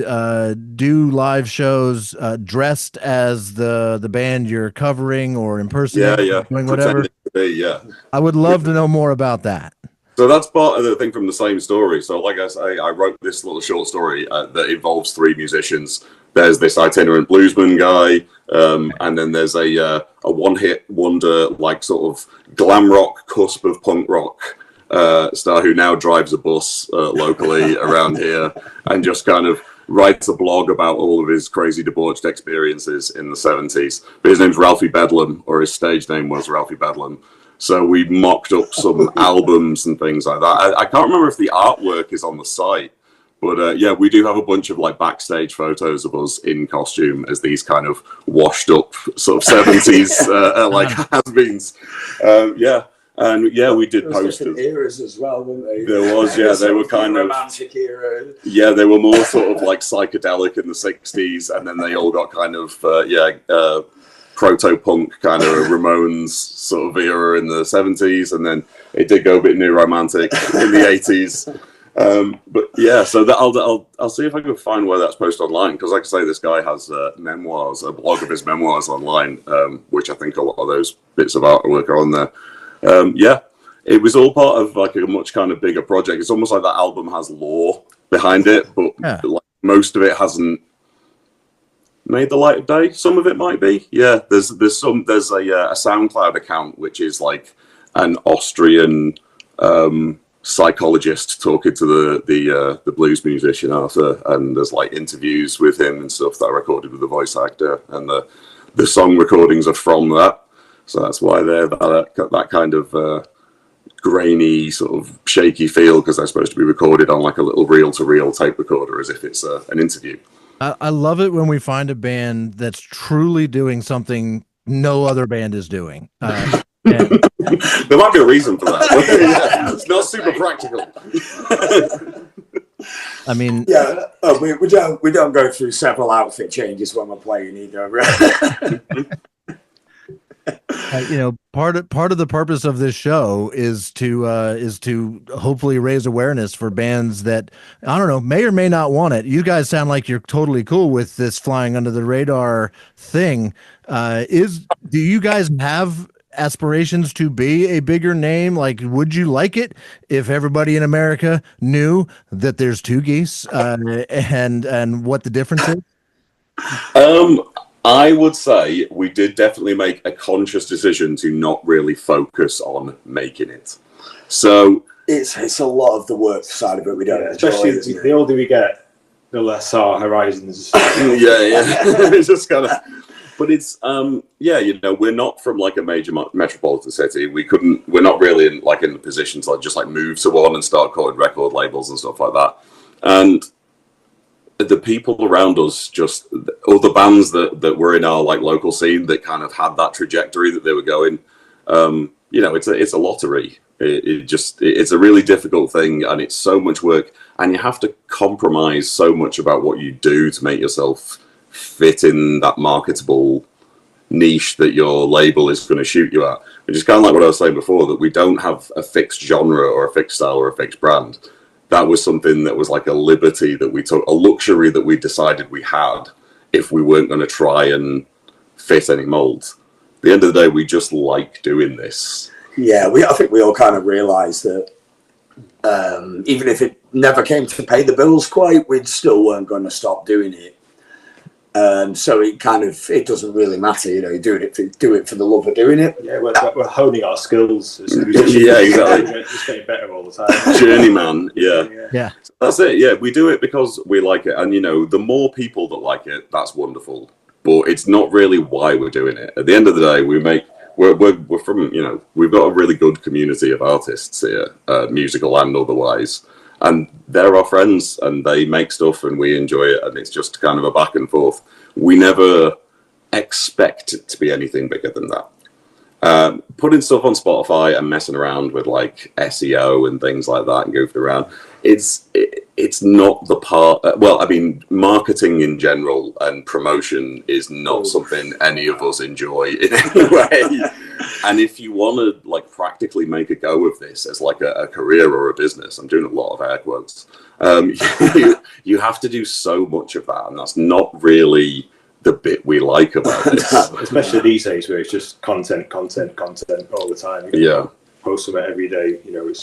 do live shows dressed as the band you're covering or impersonating, doing whatever. Yeah. I would love to know more about that. So that's part of the thing from the same story. So like I say, I wrote this little short story that involves 3 musicians. There's this itinerant bluesman guy, and then there's a one-hit wonder, like sort of glam rock cusp of punk rock star who now drives a bus locally around here and just kind of writes a blog about all of his crazy debauched experiences in the 70s. But his name's Ralphie Bedlam, or his stage name was Ralphie Bedlam. So we mocked up some albums and things like that. I can't remember if the artwork is on the site, but yeah, we do have a bunch of like backstage photos of us in costume as these kind of washed up sort of 70s like has-beens. Yeah. And yeah, we did posters. Eras as well, weren't they? There was, yeah. They were kind of romantic era. Yeah, they were more sort of like psychedelic in the 60s, and then they all got kind of proto-punk kind of Ramones sort of era in the 70s, and then it did go a bit new romantic in the 80s. But yeah, so that I'll see if I can find where that's posted online, because like I say, this guy has memoirs, a blog of his memoirs online, which I think a lot of those bits of artwork are on there. Yeah, it was all part of like a much kind of bigger project. It's almost like that album has lore behind it, but like, most of it hasn't made the light of day. Some of it might be. Yeah, there's a SoundCloud account which is like an Austrian psychologist talking to the blues musician Arthur, and there's like interviews with him and stuff that I recorded with the voice actor, and the song recordings are from that. So that's why they're that kind of grainy, sort of shaky feel, because they're supposed to be recorded on like a little reel-to-reel tape recorder as if it's an interview. I love it when we find a band that's truly doing something no other band is doing. There might be a reason for that. It's not super practical. I mean, yeah, we don't go through several outfit changes when we're playing either. part of the purpose of this show is to hopefully raise awareness for bands that, I don't know, may or may not want it. You guys sound like you're totally cool with this flying under the radar thing. Do you guys have aspirations to be a bigger name? Like, would you like it if everybody in America knew that there's 2 Geese and what the difference is? I would say we did definitely make a conscious decision to not really focus on making it. So it's a lot of the work side of it we don't enjoy, especially the older we get, the less our horizons. It's just kind of. But it's we're not from like a major metropolitan city. We're not really in the position to just move to one and start calling record labels and stuff like that. And the people around us, just all the bands that were in our local scene that kind of had that trajectory that they were going, it's a lottery. It's a really difficult thing, and it's so much work, and you have to compromise so much about what you do to make yourself fit in that marketable niche that your label is going to shoot you at. Which is kind of like what I was saying before, that we don't have a fixed genre or a fixed style or a fixed brand. That was something that was like a liberty that we took, a luxury that we decided we had if we weren't going to try and fit any molds. At the end of the day, we just like doing this. Yeah, I think we all kind of realised that even if it never came to pay the bills quite, we still weren't going to stop doing it. So it doesn't really matter, you do it for the love of doing it. Yeah, we're honing our skills. Yeah, exactly. Just getting better all the time. Journeyman, yeah. That's it. Yeah, we do it because we like it, and the more people that like it, that's wonderful. But it's not really why we're doing it. At the end of the day, we're from we've got a really good community of artists here, musical and otherwise. And they're our friends, and they make stuff, and we enjoy it, and it's just kind of a back and forth. We never expect it to be anything bigger than that. Putting stuff on Spotify and messing around with SEO and things like that and goofing around, it's not the part. Marketing in general and promotion is not something any of us enjoy in any way. And if you want to like practically make a go of this as like a career or a business, I'm doing a lot of air quotes. You have to do so much of that, and that's not really the bit we like about this. Especially these days where it's just content all the time. Post something every day. You know, you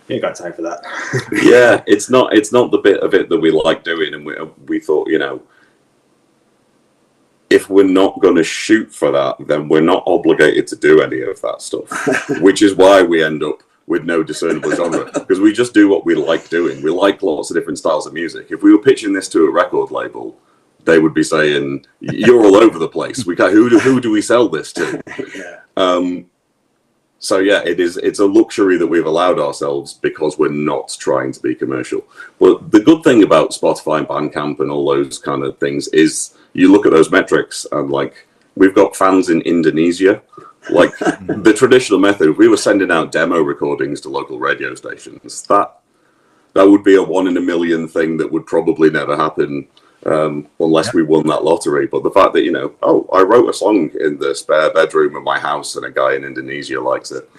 ain't got time for that. Yeah, it's not the bit of it that we like doing, and we thought, you know, if we're not going to shoot for that, then we're not obligated to do any of that stuff, which is why we end up with no discernible genre, because we just do what we like doing. We like lots of different styles of music. If we were pitching this to a record label, they would be saying, "You're all over the place. Who do we sell this to?" So yeah, it's a luxury that we've allowed ourselves because we're not trying to be commercial. But the good thing about Spotify and Bandcamp and all those kind of things is you look at those metrics and like we've got fans in Indonesia. Like the traditional method, if we were sending out demo recordings to local radio stations, that would be a 1 in a million thing that would probably never happen unless we won that lottery. But the fact that, you know, I wrote a song in the spare bedroom of my house and a guy in Indonesia likes it.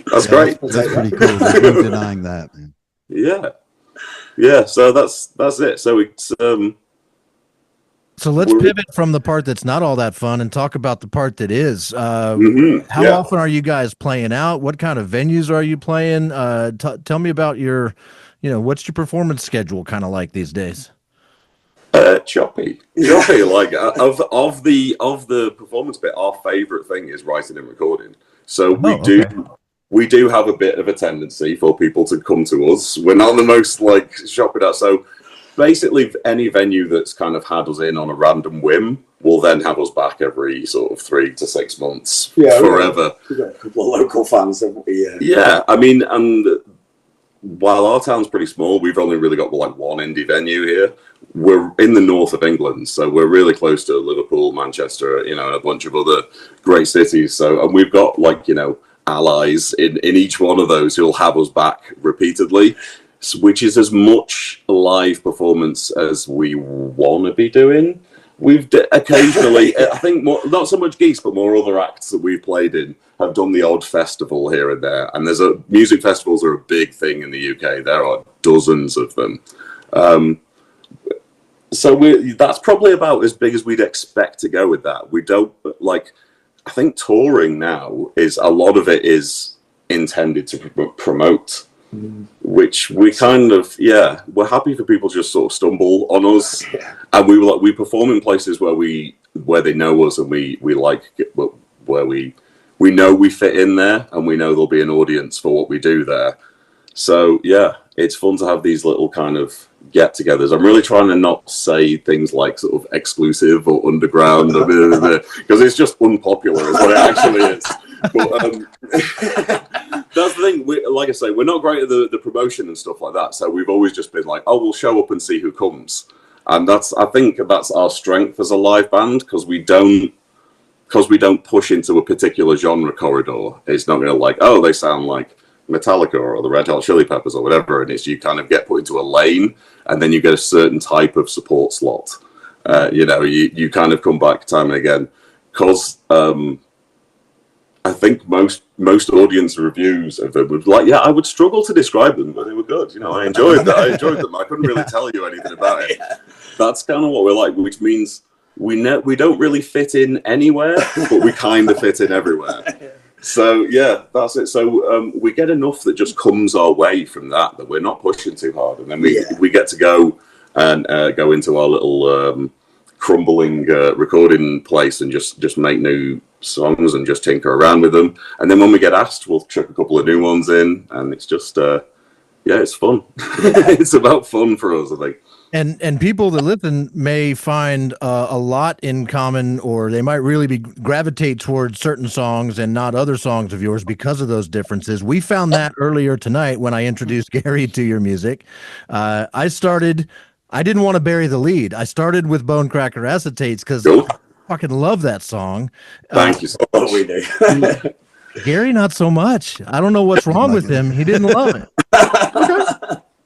That's great. That's pretty cool. There's no denying that, man. Yeah. So that's it. So it's So let's pivot from the part that's not all that fun and talk about the part that is. How often are you guys playing out? What kind of venues are you playing? Tell me about your, you know, what's your performance schedule kind of like these days? Choppy. Like of the performance bit, our favorite thing is writing and recording. So we do have a bit of a tendency for people to come to us. We're not the most like shopping out. So basically, any venue that's kind of had us in on a random whim will then have us back every sort of 3 to 6 months forever. We've got a couple of local fans, haven't we? Yeah, I mean, and while our town's pretty small, we've only really got like one indie venue here. We're in the north of England, so we're really close to Liverpool, Manchester, you know, and a bunch of other great cities. So, and we've got like, you know, allies in each one of those who'll have us back repeatedly, which is as much live performance as we want to be doing. We've occasionally, I think, not so much Geese, but more other acts that we've played in have done the odd festival here and there. And music festivals are a big thing in the UK. There are dozens of them. So that's probably about as big as we'd expect to go with that. We don't like. I think touring now is a lot of it is intended to promote. Which we kind of we're happy for people to just sort of stumble on us, and we perform in places where they know us and we like where we know we fit in there and we know there'll be an audience for what we do there. So yeah, it's fun to have these little kind of get-togethers. I'm really trying to not say things like sort of exclusive or underground because it's just unpopular is what it actually is. But that's the thing. Like I say, we're not great at the promotion and stuff like that. So we've always just been like, we'll show up and see who comes. And I think that's our strength as a live band because we don't push into a particular genre corridor. It's not going to like, they sound like Metallica or the Red Hot Chili Peppers or whatever. And it's you kind of get put into a lane and then you get a certain type of support slot. You kind of come back time and again because I think most audience reviews of them would like, I would struggle to describe them, but they were good. You know, I enjoyed them. I couldn't really tell you anything about it. That's kind of what we're like, which means we don't really fit in anywhere, but we kind of fit in everywhere. So yeah, that's it. So we get enough that just comes our way from that we're not pushing too hard, and then we get to go and go into our little crumbling recording place and just make new songs and just tinker around with them. And then when we get asked, we'll chuck a couple of new ones in, and it's just it's fun. It's about fun for us, I think. And people that listen may find a lot in common, or they might really gravitate towards certain songs and not other songs of yours because of those differences. We found that earlier tonight when I introduced Gary to your music. I didn't want to bury the lead. I started with Bone Cracker Acetates because I fucking love that song. Thank you so much. We do. Gary, not so much. I don't know what's wrong with him. He didn't love it.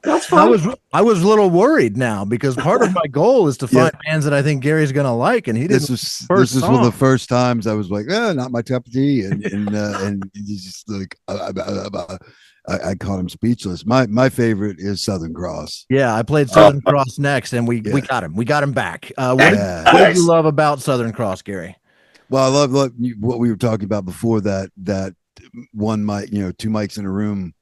That's fine. I was a little worried now because part of my goal is to find bands that I think Gary's gonna like, and he didn't. This is one of the first times I was like, not my cup of tea, and he's just like, I caught him speechless. My favorite is Southern Cross. Yeah, I played Southern Cross next, and we got him. We got him back. What did you love about Southern Cross, Gary? Well, I love what we were talking about before that one mic, two mics in a room.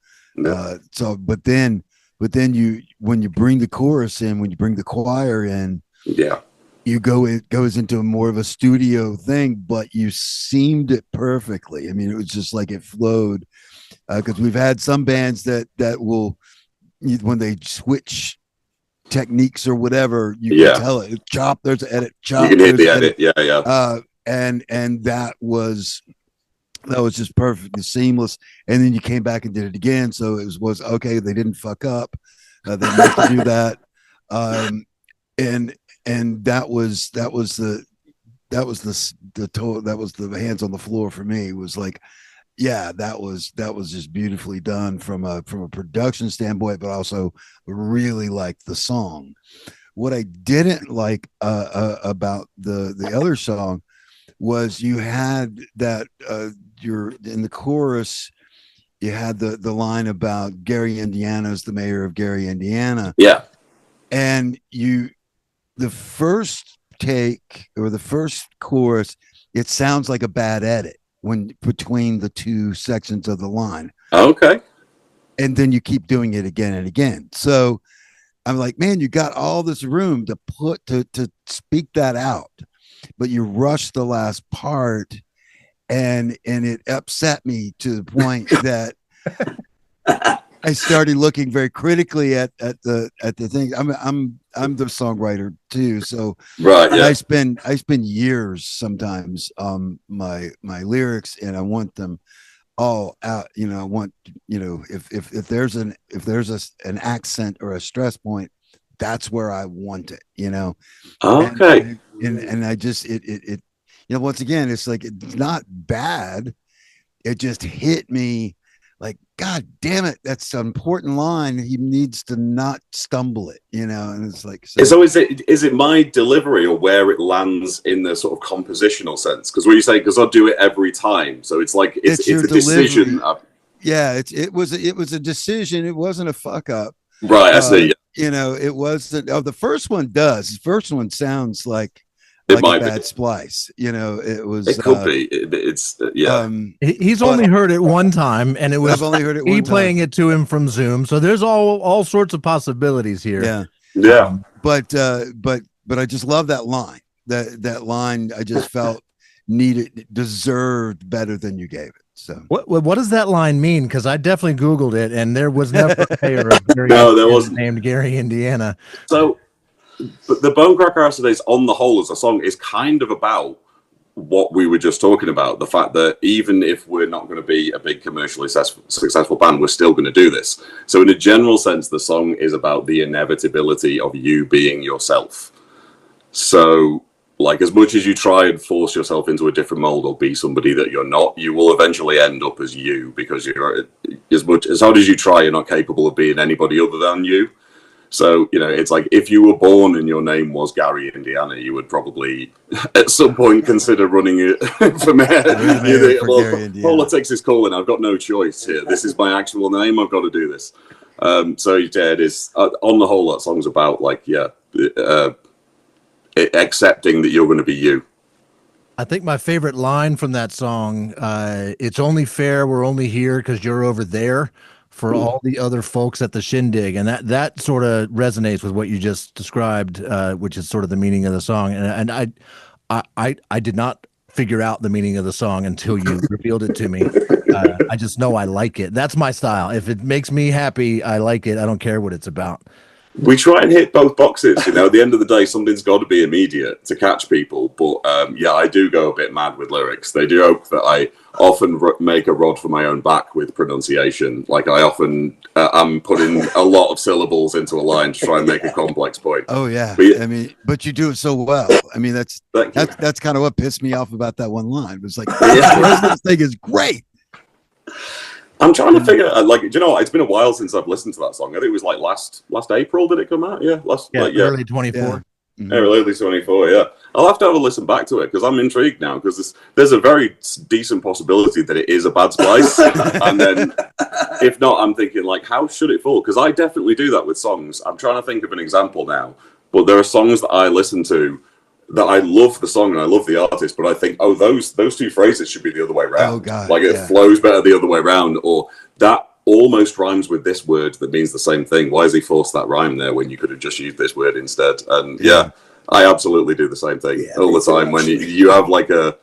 But then you, when you bring the chorus in, when you bring the choir in, it goes into more of a studio thing, but you seamed it perfectly. I mean, it was just like it flowed, because we've had some bands that will, when they switch techniques or whatever, you can tell it. Chop, there's an edit. Chop, you can hit the edit. And that was just perfect, seamless. And then you came back and did it again, so it was okay. They didn't fuck up. They meant to do that. And that was the hands on the floor for me. It was like, that was just beautifully done from a production standpoint, but also really liked the song. What I didn't like about the other song was you had that you're in the chorus, you had the line about Gary, Indiana is the mayor of Gary, Indiana. Yeah. And the first take or the first chorus, it sounds like a bad edit when between the two sections of the line. Okay. And then you keep doing it again and again. So I'm like, man, you got all this room to speak that out, but you rushed the last part, and it upset me to the point that I started looking very critically at the thing. I'm the songwriter too, so right. Yeah. I spend years sometimes my lyrics, and I want them all out. I want, if there's an accent or a stress point, that's where I want it. Okay. And I just it once again, it's like, it's not bad. It just hit me like, God damn it, that's an important line. He needs to not stumble it, and it's like, so is it my delivery or where it lands in the sort of compositional sense? Because when you say, because I do it every time, so it's like it's a decision. It was a decision. It wasn't a fuck up. Right, I see. It wasn't. Oh, the first one does. The first one sounds like a bad splice. It was. It could be. It's He's only heard it one time, and it was I've only heard it one playing time. it to him from Zoom. So there's all sorts of possibilities here. Yeah. But I just love that line. That line I just felt deserved better than you gave it. So what does that line mean? Because I definitely Googled it, and there was never a mayor of Gary, there wasn't, named Gary, Indiana. So, but the Bone Cracker Yesterdays, on the whole, as a song, is kind of about what we were just talking about. The fact that even if we're not going to be a big commercially successful band, we're still going to do this. So in a general sense, the song is about the inevitability of you being yourself. So, like, as much as you try and force yourself into a different mold or be somebody that you're not, you will eventually end up as you, because you're, as hard as you try, you're not capable of being anybody other than you. So, it's like, if you were born and your name was Gary, Indiana, you would probably at some point consider running it for mayor. Politics is calling. I've got no choice here. This is my actual name. I've got to do this. So yeah, it is. On the whole, that song's about, like, accepting that you're going to be you. I think my favorite line from that song, it's only fair we're only here because you're over there for all the other folks at the shindig. And that sort of resonates with what you just described, which is sort of the meaning of the song. And I did not figure out the meaning of the song until you revealed it to me. I just know I like it. That's my style. If it makes me happy, I like it. I don't care what it's about. We try and hit both boxes, At the end of the day, something's got to be immediate to catch people. But I do go a bit mad with lyrics. They do hope that I often make a rod for my own back with pronunciation. Like, I often am putting a lot of syllables into a line to try and make a complex point. Oh yeah, but you do it so well. That's kind of what pissed me off about that one line. It was like, this thing is great. I'm trying to figure like, do you know what? It's been a while since I've listened to that song. I think it was like last April. Did it come out? Yeah, early 24. Yeah. Mm-hmm. Early 24. Yeah, I'll have to have a listen back to it because I'm intrigued now because there's a very decent possibility that it is a bad splice, and then if not, I'm thinking like, how should it fall? Because I definitely do that with songs. I'm trying to think of an example now, but there are songs that I listen to that I love the song and I love the artist, but I think, oh, those two phrases should be the other way around. Oh, God, like it flows better the other way around, or that almost rhymes with this word that means the same thing. Why has he forced that rhyme there when you could have just used this word instead? And yeah, I absolutely do the same thing all the time when you have like a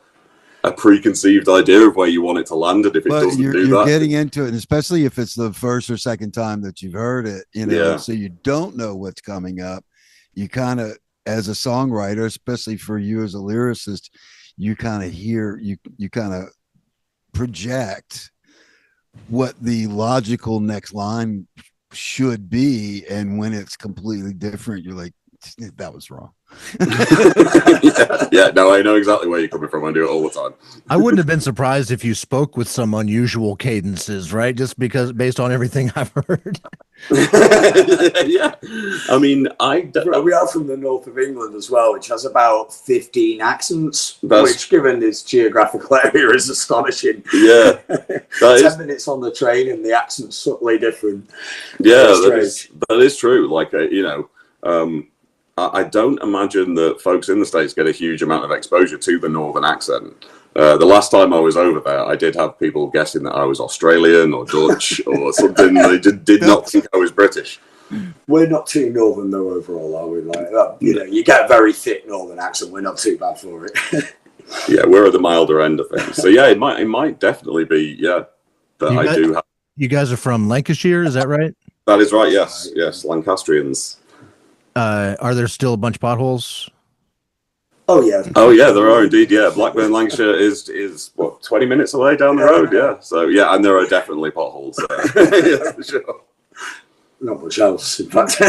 preconceived idea of where you want it to land, and if it doesn't do that, you're getting into it, and especially if it's the first or second time that you've heard it, so you don't know what's coming up. You kind of, as a songwriter, especially for you as a lyricist, you kind of hear, you kind of project what the logical next line should be, and when it's completely different, you're like, that was wrong. No, I know exactly where you're coming from. I do it all the time. I wouldn't have been surprised if you spoke with some unusual cadences, right? Just because, based on everything I've heard. Yeah, I mean, we are from the north of England as well, which has about 15 accents, which, given its geographical area, is astonishing. Yeah, 10 minutes on the train, and the accent's subtly different. Yeah, that is true. Like, I don't imagine that folks in the States get a huge amount of exposure to the northern accent. The last time I was over there, I did have people guessing that I was Australian or Dutch or something. They did not think I was British. We're not too northern though overall, are we? Like, you get a very thick northern accent. We're not too bad for it. Yeah, we're at the milder end of things. So yeah, it might definitely be that I do have. You guys are from Lancashire, is that right? That is right. Yes, Lancastrians. Are there still a bunch of potholes? Oh yeah, there are indeed. Yeah, Blackburn, Lancashire is what, 20 minutes away down the road. Yeah, so yeah, and there are definitely potholes. Yeah, for sure. Not much else, in fact.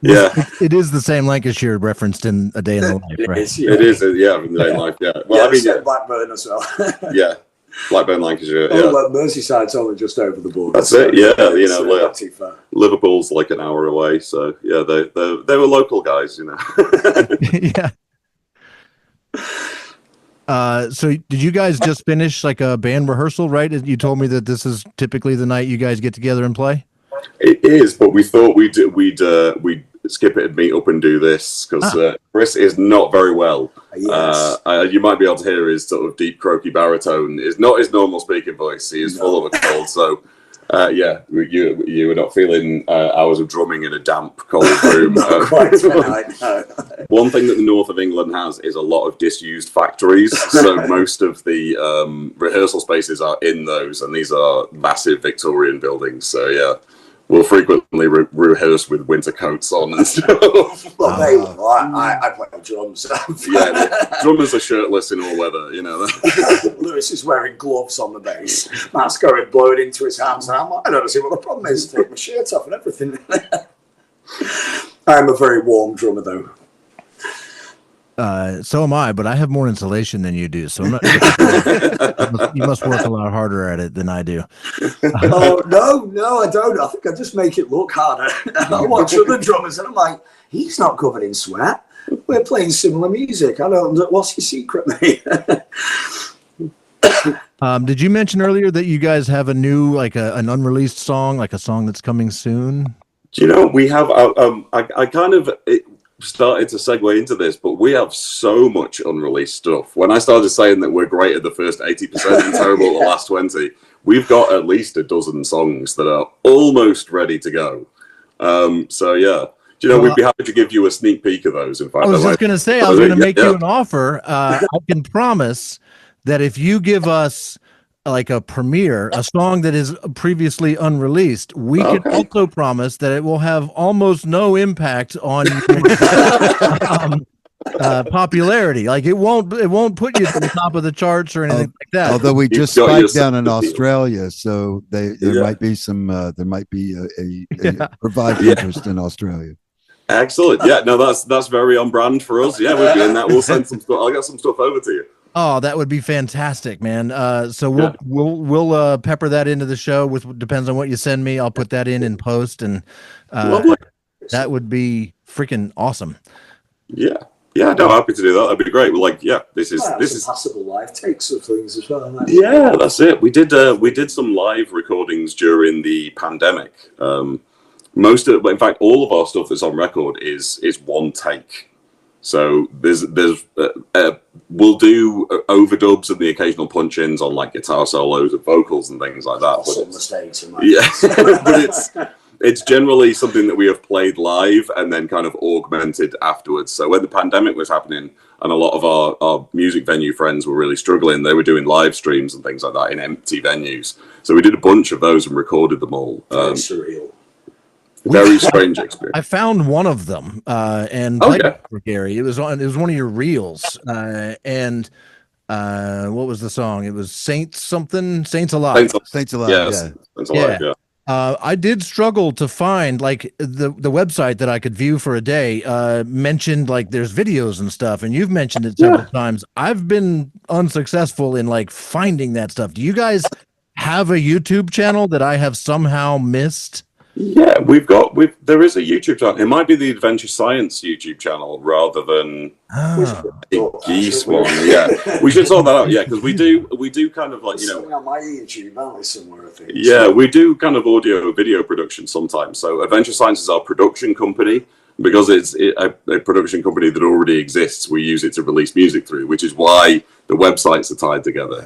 Yeah, it is the same Lancashire referenced in A Day in the Life, right? It is. Yeah, in the Day in Life. Yeah. Well, I mean, Blackburn as well. Yeah. Blackburn, Lancashire. Like Merseyside's only just over the border. That's it. Yeah, not too far. Liverpool's like an hour away, so yeah, they were local guys, Yeah. So did you guys just finish like a band rehearsal, right? You told me that this is typically the night you guys get together and play. It is, but we thought we'd skip it and meet up and do this because Chris is not very well. Yes. You might be able to hear his sort of deep, croaky baritone. Is not his normal speaking voice. He is full of a cold. So, you were not feeling hours of drumming in a damp, cold room. Quite tonight, no. One thing that the north of England has is a lot of disused factories. So most of the rehearsal spaces are in those, and these are massive Victorian buildings. So yeah. We'll frequently rehearse with winter coats on and stuff. Well, I play drums. Yeah, drummers are shirtless in all weather, Lewis is wearing gloves on the bass. Matt's going blowing into his hands, and I'm like, I don't see what the problem is. Take my shirt off and everything. I'm a very warm drummer, though. So am I, but I have more insulation than you do. So I'm not, you must work a lot harder at it than I do. Oh, no, I don't. I think I just make it look harder. I watch other drummers and I'm like, he's not covered in sweat. We're playing similar music. I don't know. What's your secret, mate? Did you mention earlier that you guys have a new, like an unreleased song, like a song that's coming soon? We have, I kind of... started to segue into this, but we have so much unreleased stuff. When I started saying that we're great at the first 80% and terrible at the last 20, we've got at least a dozen songs that are almost ready to go. So yeah, we'd be happy to give you a sneak peek of those. In fact, I was just going to say, I was going to make you an offer. I can promise that if you give us like a premiere, a song that is previously unreleased, we can also promise that it will have almost no impact on popularity. Like it won't put you to the top of the charts or anything like that. Although we just spiked down in Australia, so there might be some a revived interest in Australia. Excellent. Yeah, no, that's very on brand for us. Yeah, we're doing that. We'll send some stuff. I'll get some stuff over to you. Oh, that would be fantastic, man. So we'll pepper that into the show. With depends on what you send me. I'll put that in post, and Lovely. that would be freaking awesome. Yeah. Yeah, no, happy to do that. That'd be great. Well, like, yeah, this is passable live takes of things as well. Yeah, that's it. We did some live recordings during the pandemic. Most of, in fact, all of our stuff that's on record is one take. So there's we'll do overdubs and the occasional punch-ins on like guitar solos and vocals and things like that. But mistakes, but it's generally something that we have played live and then kind of augmented afterwards. So when the pandemic was happening and a lot of our music venue friends were really struggling, they were doing live streams and things like that in empty venues. So we did a bunch of those and recorded them all. Very surreal. Very strange experience. I found one of them and played it for Gary. It was one of your reels. And what was the song? It was Saints Alive. Saints Alive. Yes. Saints Alive, yeah. I did struggle to find like the website that I could view for a day mentioned like there's videos and stuff, and you've mentioned it several times. I've been unsuccessful in like finding that stuff. Do you guys have a YouTube channel that I have somehow missed? Yeah, there is a YouTube channel. It might be the Adventure Science YouTube channel rather than the Geese one. Yeah, we should sort that out. Yeah, because we do kind of like, you know, on my YouTube, aren't they, somewhere, I think. Yeah, we do kind of audio video production sometimes. So Adventure Science is our production company. Because it's a production company that already exists, we use it to release music through, which is why the websites are tied together.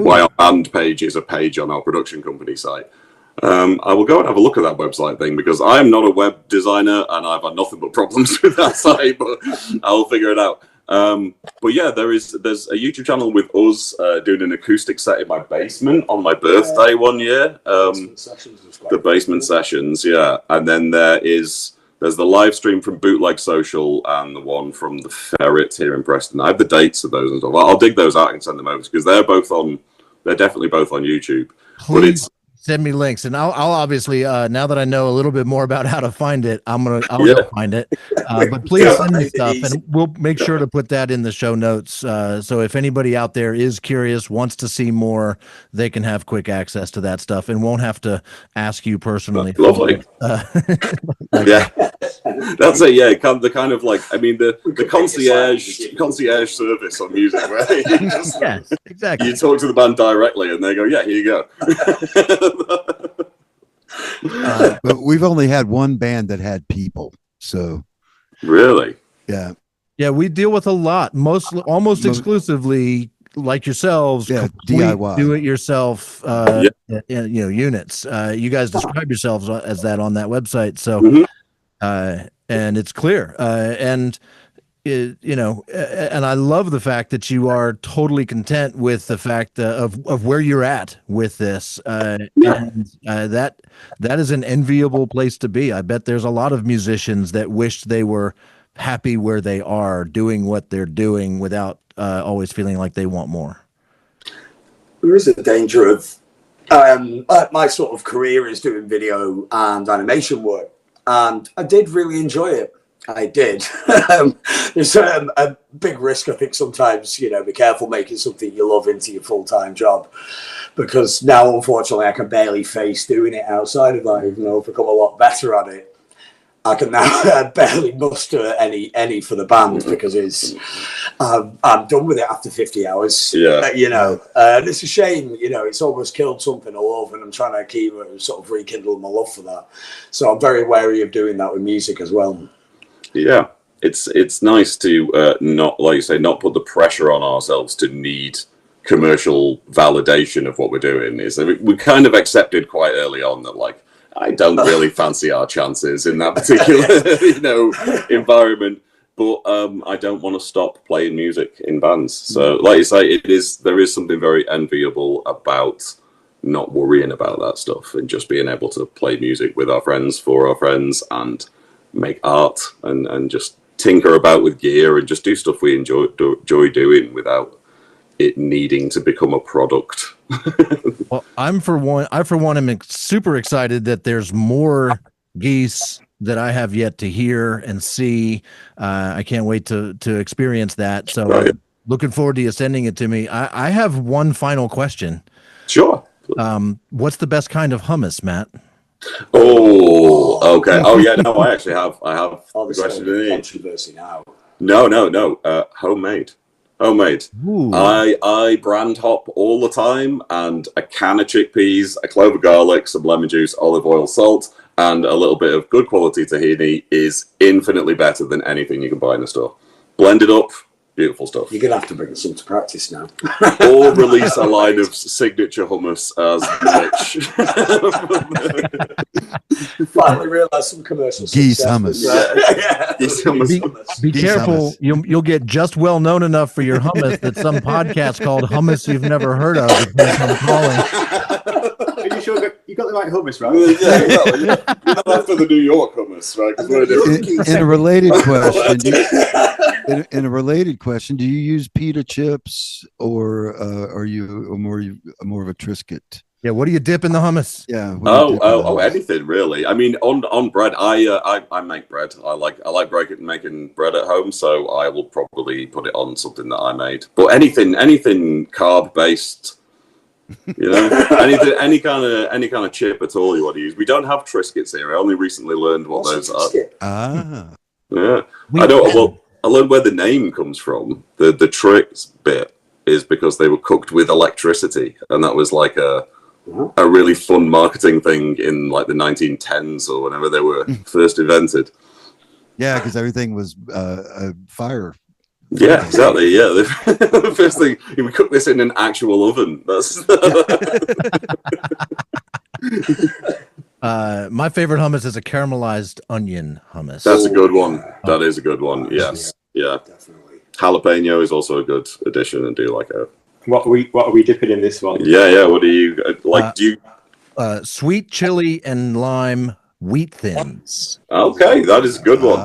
Why our band page is a page on our production company site. I will go and have a look at that website thing because I am not a web designer and I've had nothing but problems with that site, but I'll figure it out. But yeah, there's a YouTube channel with us doing an acoustic set in my basement on my birthday one year. The basement sessions, yeah. And then there's the live stream from Bootleg Social and the one from the Ferret here in Preston. I have the dates of those and stuff. I'll dig those out and send them over because they're definitely both on YouTube. But it's send me links, and I'll obviously now that I know a little bit more about how to find it, I'll go find it. But please send me stuff, and we'll make sure to put that in the show notes. So if anybody out there is curious, wants to see more, they can have quick access to that stuff and won't have to ask you personally. Lovely. Yeah, that's it. Yeah, the kind of like, I mean, the concierge service on music, where you just, exactly. You talk to the band directly, and they go, "Yeah, here you go." But we've only had one band that had people, so really, yeah, we deal with a lot, almost exclusively like yourselves, DIY, do it yourself, units. You guys describe yourselves as that on that website, so and it's clear, and and I love the fact that you are totally content with the fact of where you're at with this, and that is an enviable place to be. I bet there's a lot of musicians that wish they were happy where they are doing what they're doing without always feeling like they want more. There is a danger of my sort of career is doing video and animation work, and I did really enjoy it. I did. There's a big risk, I think, sometimes, be careful making something you love into your full-time job, because now, unfortunately, I can barely face doing it outside of that, even though I've become a lot better at it. I can now barely muster any for the band because I'm done with it after 50 hours. And it's a shame, it's almost killed something I love, and I'm trying to keep sort of rekindle my love for that. So I'm very wary of doing that with music as well. Yeah, it's nice to not, like you say, not put the pressure on ourselves to need commercial validation of what we're doing. We kind of accepted quite early on that, like, I don't really fancy our chances in that particular, environment. But I don't want to stop playing music in bands. So, like you say, there is something very enviable about not worrying about that stuff and just being able to play music with our friends, for our friends, and make art and just tinker about with gear and just do stuff we enjoy doing without it needing to become a product. Well, I for one am super excited that there's more Geese that I have yet to hear and see. I can't wait to experience that. So Looking forward to you sending it to me. I have one final question. Sure. What's the best kind of hummus, Matt? Oh, okay. Oh, yeah. No, I actually have. I have Oh, the question in it. controversy now. No. Homemade. Ooh. I brand hop all the time, and a can of chickpeas, a clove of garlic, some lemon juice, olive oil, salt, and a little bit of good quality tahini is infinitely better than anything you can buy in the store. Blend it up, beautiful stuff. You're gonna have to bring us into practice now. Or release a line of signature hummus as Mitch. Finally realised some commercial Geese success. hummus. Yeah. Geese hummus. Be Geese careful. hummus. You'll get just well known enough for your hummus that some podcast called Hummus You've Never Heard of is going to come calling. Are you sure you got the right hummus, right? Yeah, exactly. You're not after the New York hummus, right? 'Cause we're different. In a related question, in a related question, do you use pita chips or are you more of a Triscuit? Yeah, what do you dip in the hummus? Yeah. what do you dip in the hummus? Anything really. I mean, on bread, I make bread. I like making bread at home, so I will probably put it on something that I made. But anything carb based, you know, any kind of chip at all you want to use. We don't have Triscuits here. I only recently learned what those are. Ah. Yeah, I don't. Well, I learned where the name comes from. The tricks bit is because they were cooked with electricity, and that was like a really fun marketing thing in like the 1910s or whenever they were first invented. Yeah, because everything was fire. Yeah, exactly. Yeah, the first thing, we cook this in an actual oven. That's My favorite hummus is a caramelized onion hummus. That's a good one. That is a good one. Yes. Yeah. Definitely. Jalapeno is also a good addition, and do like a. What are we dipping in this one? Yeah. What do you like? Do you? Sweet chili and lime wheat thins. Okay, that is a good one.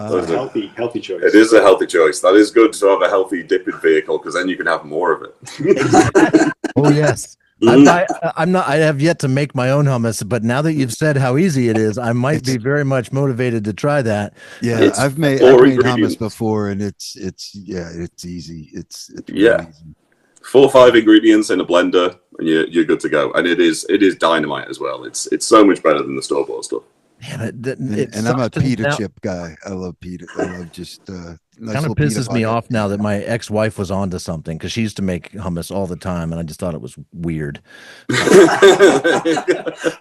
Healthy choice. It is a healthy choice. That is good to have a healthy dipping vehicle because then you can have more of it. Oh yes. I have yet to make my own hummus, but now that you've said how easy it is, I might be very much motivated to try that. Yeah, I've made hummus before, and it's easy. It's really easy. 4 or 5 ingredients in a blender, and you're good to go. And it is dynamite as well. It's so much better than the store-bought stuff. Damn And I'm a pita chip guy. I love pita. I love just nice kind of pisses me off now that my ex-wife was onto something because she used to make hummus all the time, and I just thought it was weird.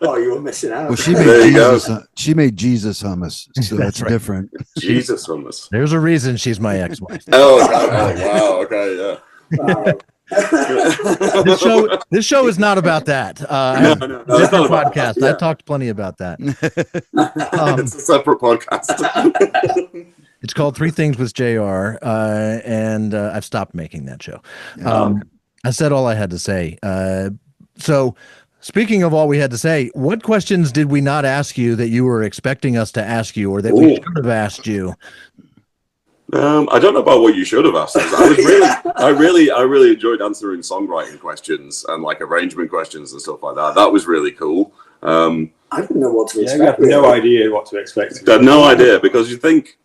Oh, you were missing out. Well, she made Jesus hummus, so that's right. Different. Jesus hummus. There's a reason she's my ex-wife. Oh, wow. Okay, yeah. Wow. This show is not about that. No, it's not a podcast. I talked plenty about that. It's a separate podcast. It's called 3 Things with JR, and I've stopped making that show. I said all I had to say. So speaking of all we had to say, what questions did we not ask you that you were expecting us to ask you, or that we should have asked you? I don't know about what you should have asked us. I really enjoyed answering songwriting questions and like arrangement questions and stuff like that. That was really cool. I didn't know what to expect. I have no idea what to expect. I had no idea because you think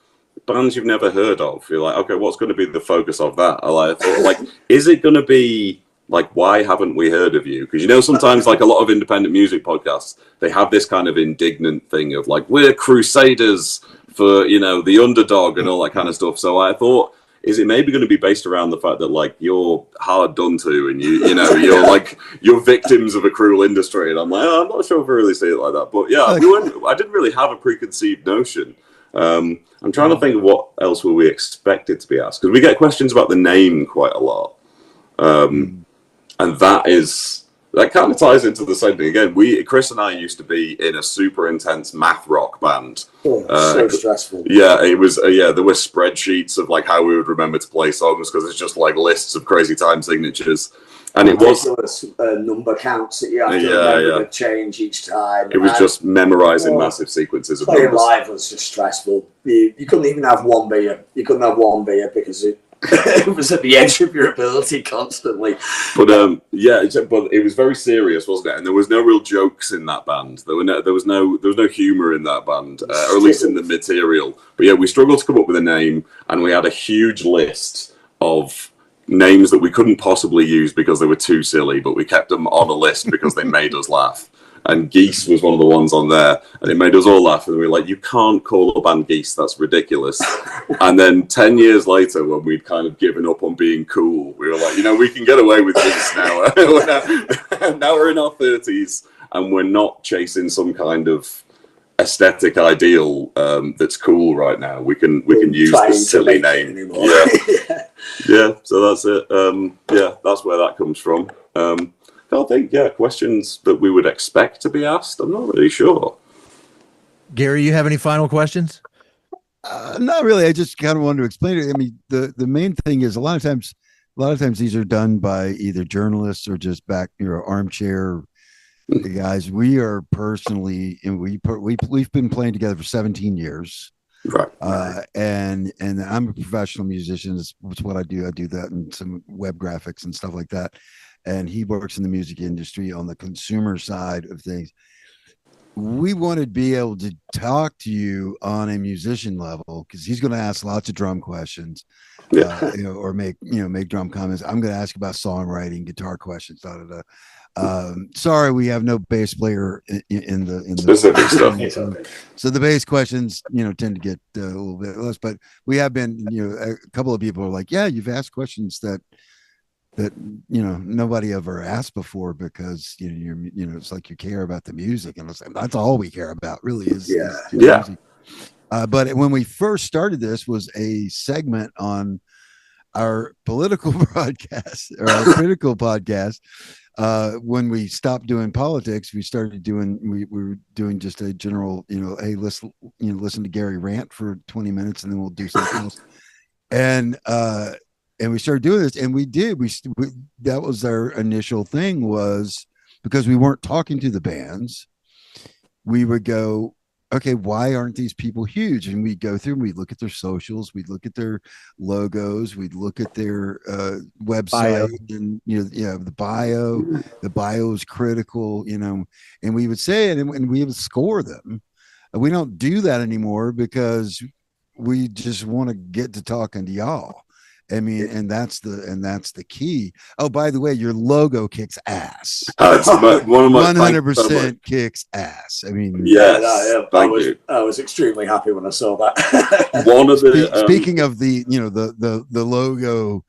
bands you've never heard of. You're like, okay, what's going to be the focus of that? I thought, like, is it going to be like, why haven't we heard of you? Because, you know, sometimes like a lot of independent music podcasts, they have this kind of indignant thing of like, we're crusaders for, you know, the underdog and all that kind of stuff. So I thought, is it maybe going to be based around the fact that like you're hard done to and you know, you're like, you're victims of a cruel industry? And I'm like, I'm not sure if I really see it like that. But yeah, I didn't really have a preconceived notion. I'm trying to think of what else were we expected to be asked, because we get questions about the name quite a lot. And that kind of ties into the same thing again. Chris and I used to be in a super intense math rock band. So stressful. Yeah, it was. There were spreadsheets of like how we would remember to play songs because it's just like lists of crazy time signatures, and it was number counts that you have to remember to change each time. It was just memorizing massive sequences of playing numbers. live was just stressful. You couldn't even have one beer. You couldn't have one beer because it was at the edge of your ability constantly. But but it was very serious, wasn't it? And there was no real jokes in that band. There was no humor in that band, or at least in the material. But yeah, we struggled to come up with a name, and we had a huge list of names that we couldn't possibly use because they were too silly, but we kept them on a list because they made us laugh. And Geese was one of the ones on there, and it made us all laugh. And we were like, you can't call a band Geese, that's ridiculous. And then 10 years later, when we'd kind of given up on being cool, we were like, we can get away with Geese now. Now we're in our 30s, and we're not chasing some kind of aesthetic ideal that's cool right now. We can use this silly name. Yeah, so that's it. That's where that comes from. I think, questions that we would expect to be asked. I'm not really sure. Gary, you have any final questions? Not really. I just kind of wanted to explain it. I mean, the main thing is a lot of times these are done by either journalists or just armchair guys. We are personally, and we've been playing together for 17 years. Right. And I'm a professional musician. It's what I do. I do that and some web graphics and stuff like that. And he works in the music industry on the consumer side of things. We want to be able to talk to you on a musician level because he's going to ask lots of drum questions, or make drum comments. I'm going to ask about songwriting, guitar questions, sorry, we have no bass player in the specific stuff. So the bass questions, tend to get a little bit less. But we have been, a couple of people are like, yeah, you've asked questions that nobody ever asked before because it's like you care about the music, and that's all we care about really is music. But when we first started, this was a segment on our political broadcast or our critical podcast. When we stopped doing politics, we started doing we were doing just a general, hey, listen to Gary rant for 20 minutes and then we'll do something else. And we started doing this, and we did. We that was our initial thing, was because we weren't talking to the bands. We would go, okay, why aren't these people huge? And we'd go through and we'd look at their socials, we'd look at their logos, we'd look at their website, bio. And the bio. The bio is critical, and we would say it, and we would score them. We don't do that anymore because we just want to get to talking to y'all. I mean, and that's the key. Oh, by the way, your logo kicks ass. It's one of my 100% kicks ass. I mean, I was extremely happy when I saw that. One of the speaking of the the logo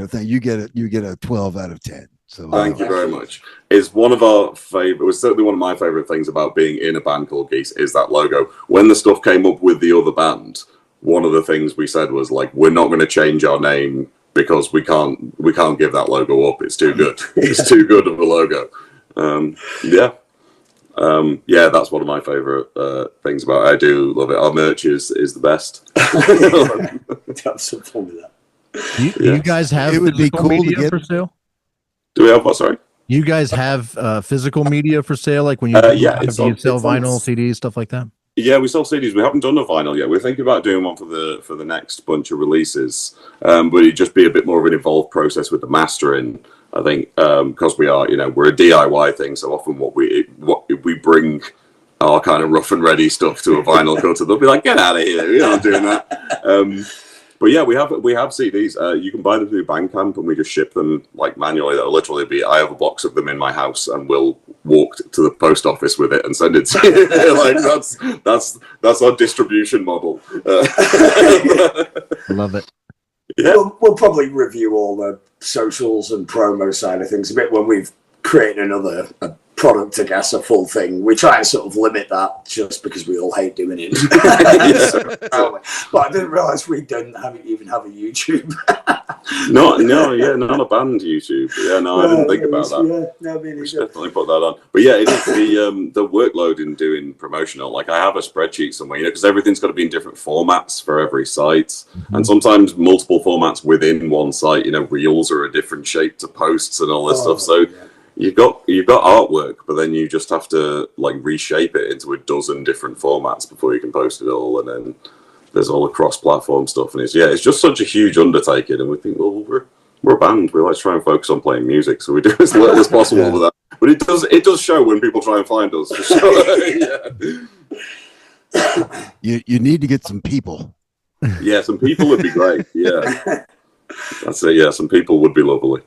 thing, you get a 12 out of 10. So thank you very much. It's one of our favorite. It was certainly one of my favorite things about being in a band called Geese is that logo. When the stuff came up with the other band, one of the things we said was like, we're not going to change our name because we can't give that logo up. It's too good. It's too good of a logo. That's one of my favorite things about it. I do love it. Our merch is the best. Have some fun with that. You guys have it would be cool media to get for sale? Do we have what? Sorry. You guys have physical media for sale, like when you do you sell vinyl, CDs, stuff like that? Yeah, we sell CDs. We haven't done a vinyl yet. We're thinking about doing one for the next bunch of releases, but it'd just be a bit more of an involved process with the mastering. I think because we are, we're a DIY thing, so often what we bring our kind of rough and ready stuff to a vinyl cutter, they'll be like, "Get out of here! We're not doing that." But yeah, we have CDs. You can buy them through Bandcamp, and we just ship them like manually. That'll literally be. I have a box of them in my house, and we'll walk to the post office with it and send it to you. Like that's our distribution model. Love it. Yeah, we'll probably review all the socials and promo side of things a bit when we've created another product, I guess, a full thing. We try and sort of limit that just because we all hate doing it. But I didn't realise we didn't even have a YouTube. Not a band YouTube. Yeah, no, I didn't think about that. Yeah, no, me neither. We should definitely put that on. But yeah, it is the workload in doing promotional. Like I have a spreadsheet somewhere, because everything's got to be in different formats for every site, and sometimes multiple formats within one site. Reels are a different shape to posts and all this stuff. So. Yeah. You've got artwork, but then you just have to like reshape it into a dozen different formats before you can post it all, and then there's all the cross-platform stuff, and it's just such a huge undertaking. And we think, well, we're a band. We like to try and focus on playing music, so we do as little as possible with that. But it does show when people try and find us. For sure. You need to get some people. Yeah, some people would be great. Yeah. That's it. Yeah, some people would be lovely.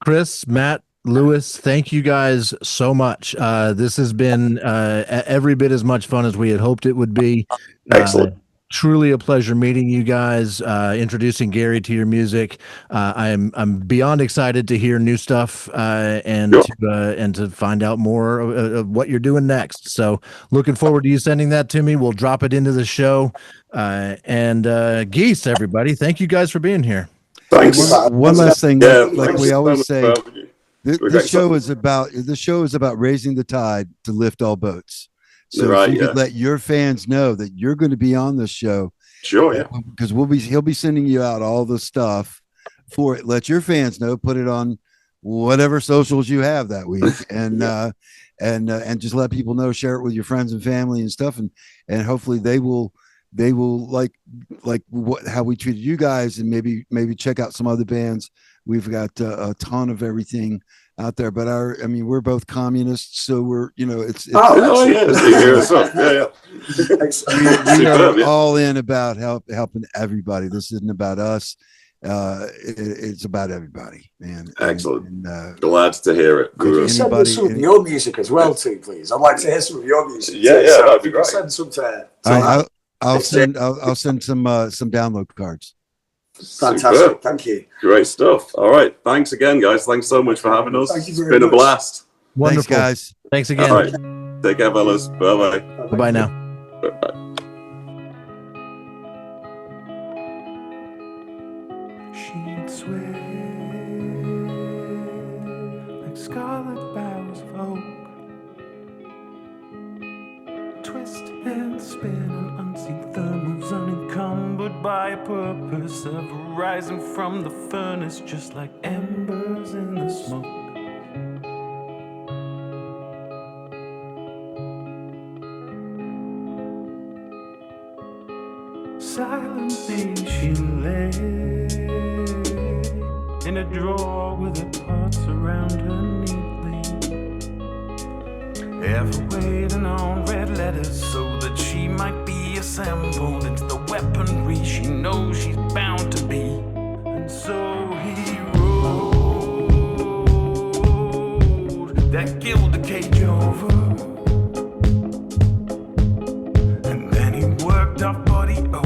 Chris, Matt, Lewis, thank you guys so much. This has been every bit as much fun as we had hoped it would be. Excellent. Truly a pleasure meeting you guys, introducing Gary to your music. I'm beyond excited to hear new stuff and to find out more of what you're doing next. So looking forward to you sending that to me. We'll drop it into the show. And Geese, everybody, thank you guys for being here. Thanks. One last thing, like we always say, this show is about raising the tide to lift all boats. So if you could let your fans know that you're going to be on this show, sure, yeah, because he'll be sending you out all the stuff for it. Let your fans know, put it on whatever socials you have that week, and just let people know, share it with your friends and family and stuff, and hopefully they will like how we treated you guys, and maybe check out some other bands. We've got a ton of everything out there, but we're both communists, so we're, it's we are all in about helping everybody. This isn't about us. It's about everybody, man. Excellent. And glad to hear it. Send us some of your music as well, too, please. I'd like to hear some of your music. Yeah, that'd be great. Send some to I'll send some download cards. Fantastic. Superb. Thank you. Great stuff. All right. Thanks again, guys. Thanks so much for having us. Thank you very It's been much. a blast. Wonderful. Thanks, guys. Thanks again. All right. Take care, fellas. Bye-bye. Bye now. Bye-bye. She'd sway like scarlet boughs of oak, twist and spin and unseen thermals, unencumbered by a purpose, ever rising from the furnace, just like embers in the smoke. Silently she lay in a drawer with her parts around her neatly, ever waiting on red letters so that she might be assembled into the weaponry she knows she's bound to be. And so he rode that gilded cage over, and then he worked off what he owed.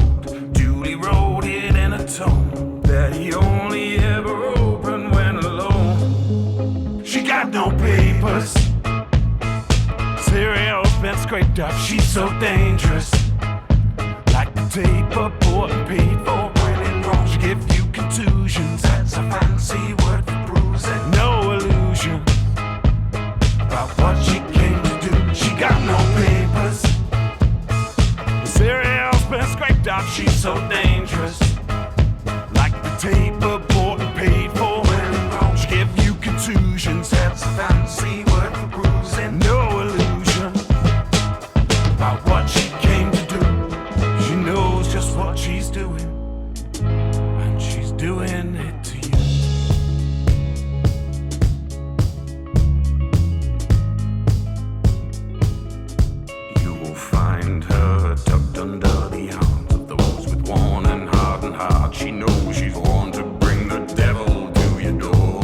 He wrote it in a tone that he only ever opened when alone. She got no papers, cereal's been scraped up. She's so dangerous, like the paper bought and paid for. When in Rome, she give you contusions. That's a fancy word for bruising. No illusion about what she came to do. She got no papers, cereal's been scraped off. She's so dangerous, like the paper bought and paid for. When in Rome, she give you contusions. That's a fancy word for bruising. No illusion about what she came to do. She knows just what she's doing, and she's doing it to you. You will find her tucked under the arms of those with worn and hardened hearts. She knows she's born to bring the devil to your door.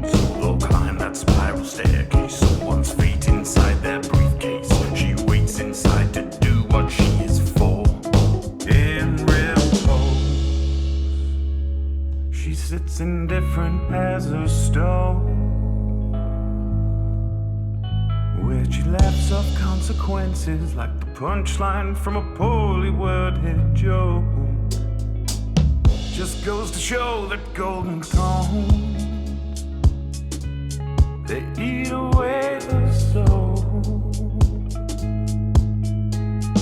So they'll climb that spiral staircase, someone's fate inside their briefcase. She waits inside to do what she is for. In repose, she sits indifferent as a stone, where she laughs off consequences like the punchline from a poorly worded joke. Just goes to show that golden thrones, they eat away the soul.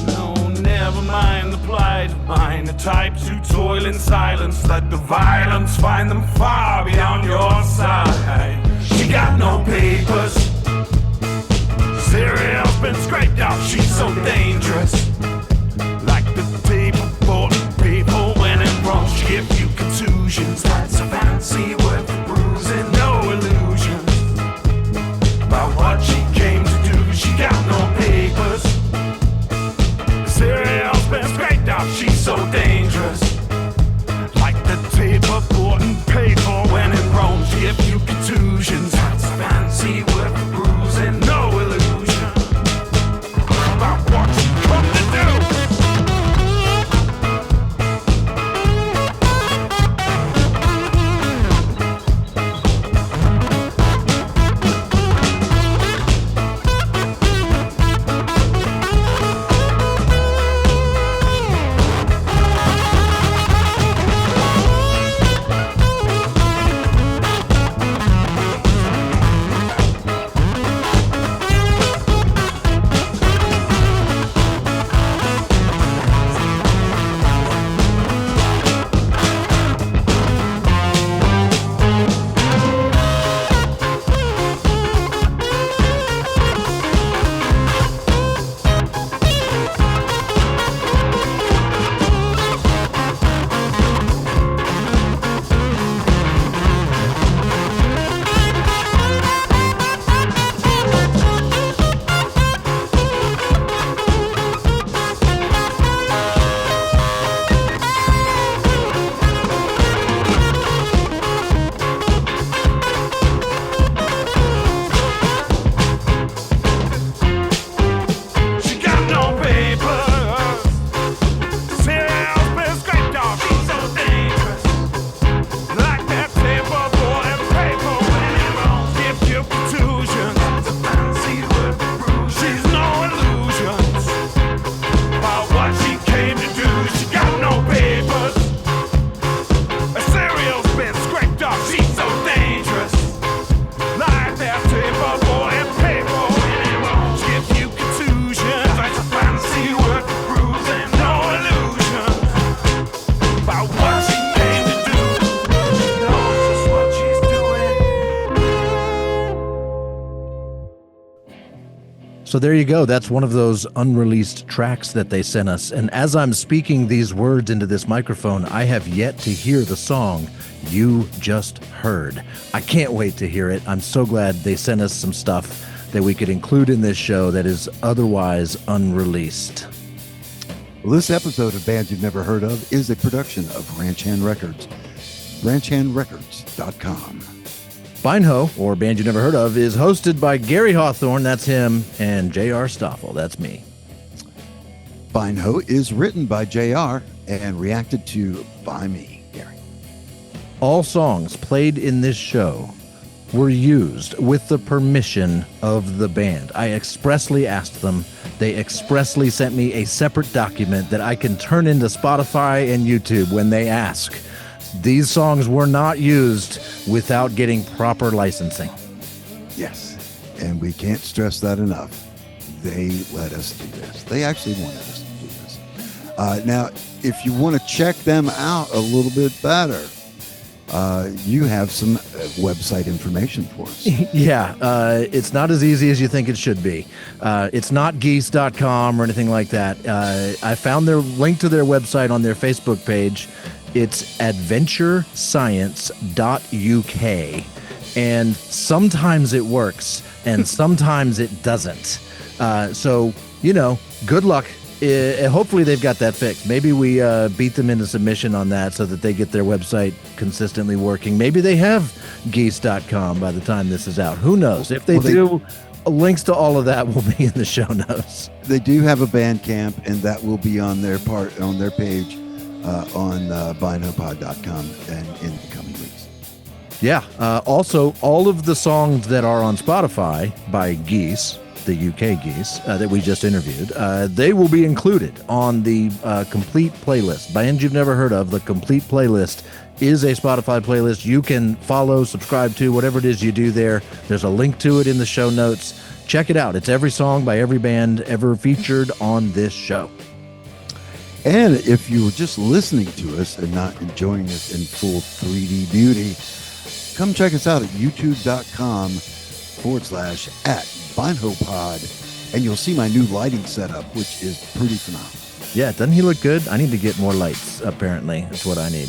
No, never mind the plight of mine, the types who toil in silence. Let the violence find them far beyond your side. She got no papers, cereal's been scraped out. She's so dangerous, like the paper bought and paid for. When it wrongs, she give you contusions. That's a fancy word for bruising. No illusion about what she came to do. She got no papers, cereal's been scraped out. She's so So there you go. That's one of those unreleased tracks that they sent us. And as I'm speaking these words into this microphone, I have yet to hear the song you just heard. I can't wait to hear it. I'm so glad they sent us some stuff that we could include in this show that is otherwise unreleased. Well, this episode of Bands You've Never Heard Of is a production of Ranch Hand Records, ranchhandrecords.com. Bindho, or Band You Never Heard Of, is hosted by Gary Hawthorne, that's him, and J.R. Stoffel, that's me. Bindho is written by J.R. and reacted to by me, Gary. All songs played in this show were used with the permission of the band. I expressly asked them. They expressly sent me a separate document that I can turn into Spotify and YouTube when they ask. These songs were not used without getting proper licensing. Yes, and we can't stress that enough. They let us do this. They actually wanted us to do this. Now, if you want to check them out a little bit better, you have some website information for us. Yeah, it's not as easy as you think it should be. It's not geese.com or anything like that. I found their link to their website on their Facebook page. It's adventurescience.uk. And sometimes it works and sometimes it doesn't. So, good luck. Hopefully they've got that fixed. Maybe we beat them into submission on that so that they get their website consistently working. Maybe they have geese.com by the time this is out. Who knows? If they do, links to all of that will be in the show notes. They do have a Bandcamp, and that will be on their page on binopod.com and in the coming weeks. Yeah. Also, all of the songs that are on Spotify by Geese, the UK Geese, that we just interviewed, they will be included on the complete playlist. Bands You've Never Heard Of, the complete playlist is a Spotify playlist you can follow, subscribe to, whatever it is you do there. There's a link to it in the show notes. Check it out. It's every song by every band ever featured on this show. And if you were just listening to us and not enjoying us in full 3D beauty, come check us out at youtube.com/@BindhoPod, and you'll see my new lighting setup, which is pretty phenomenal. Yeah, doesn't he look good? I need to get more lights, apparently. That's what I need.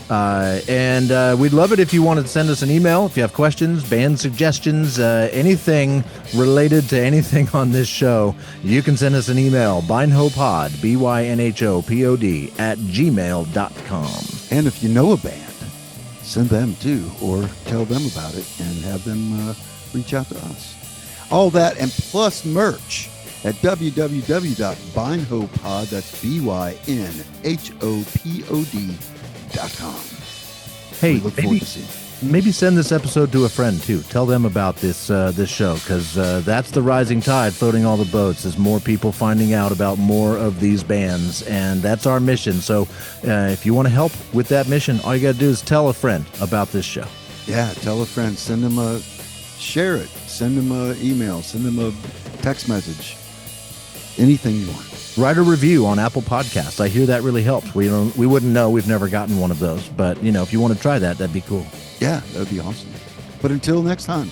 And we'd love it if you wanted to send us an email. If you have questions, band suggestions, anything related to anything on this show, you can send us an email, bynhopod, BYNHOPOD, @gmail.com. And if you know a band, send them too, or tell them about it and have them reach out to us. All that and plus merch at www.bynhopod, that's BYNHOPOD.com. Hey, look forward to seeing you. Maybe send this episode to a friend too. Tell them about this show, because that's the rising tide floating all the boats, is more people finding out about more of these bands, and that's our mission. So if you want to help with that mission, all you got to do is tell a friend about this show. Yeah, tell a friend, send them share it, send them an email, send them a text message, anything you want. Write a review on Apple Podcasts. I hear that really helps. We wouldn't know. We've never gotten one of those. But, if you want to try that, that'd be cool. Yeah, that'd be awesome. But until next time,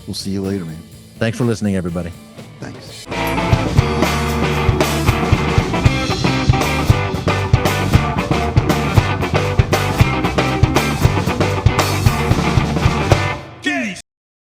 we'll see you later, man. Thanks for listening, everybody. Thanks.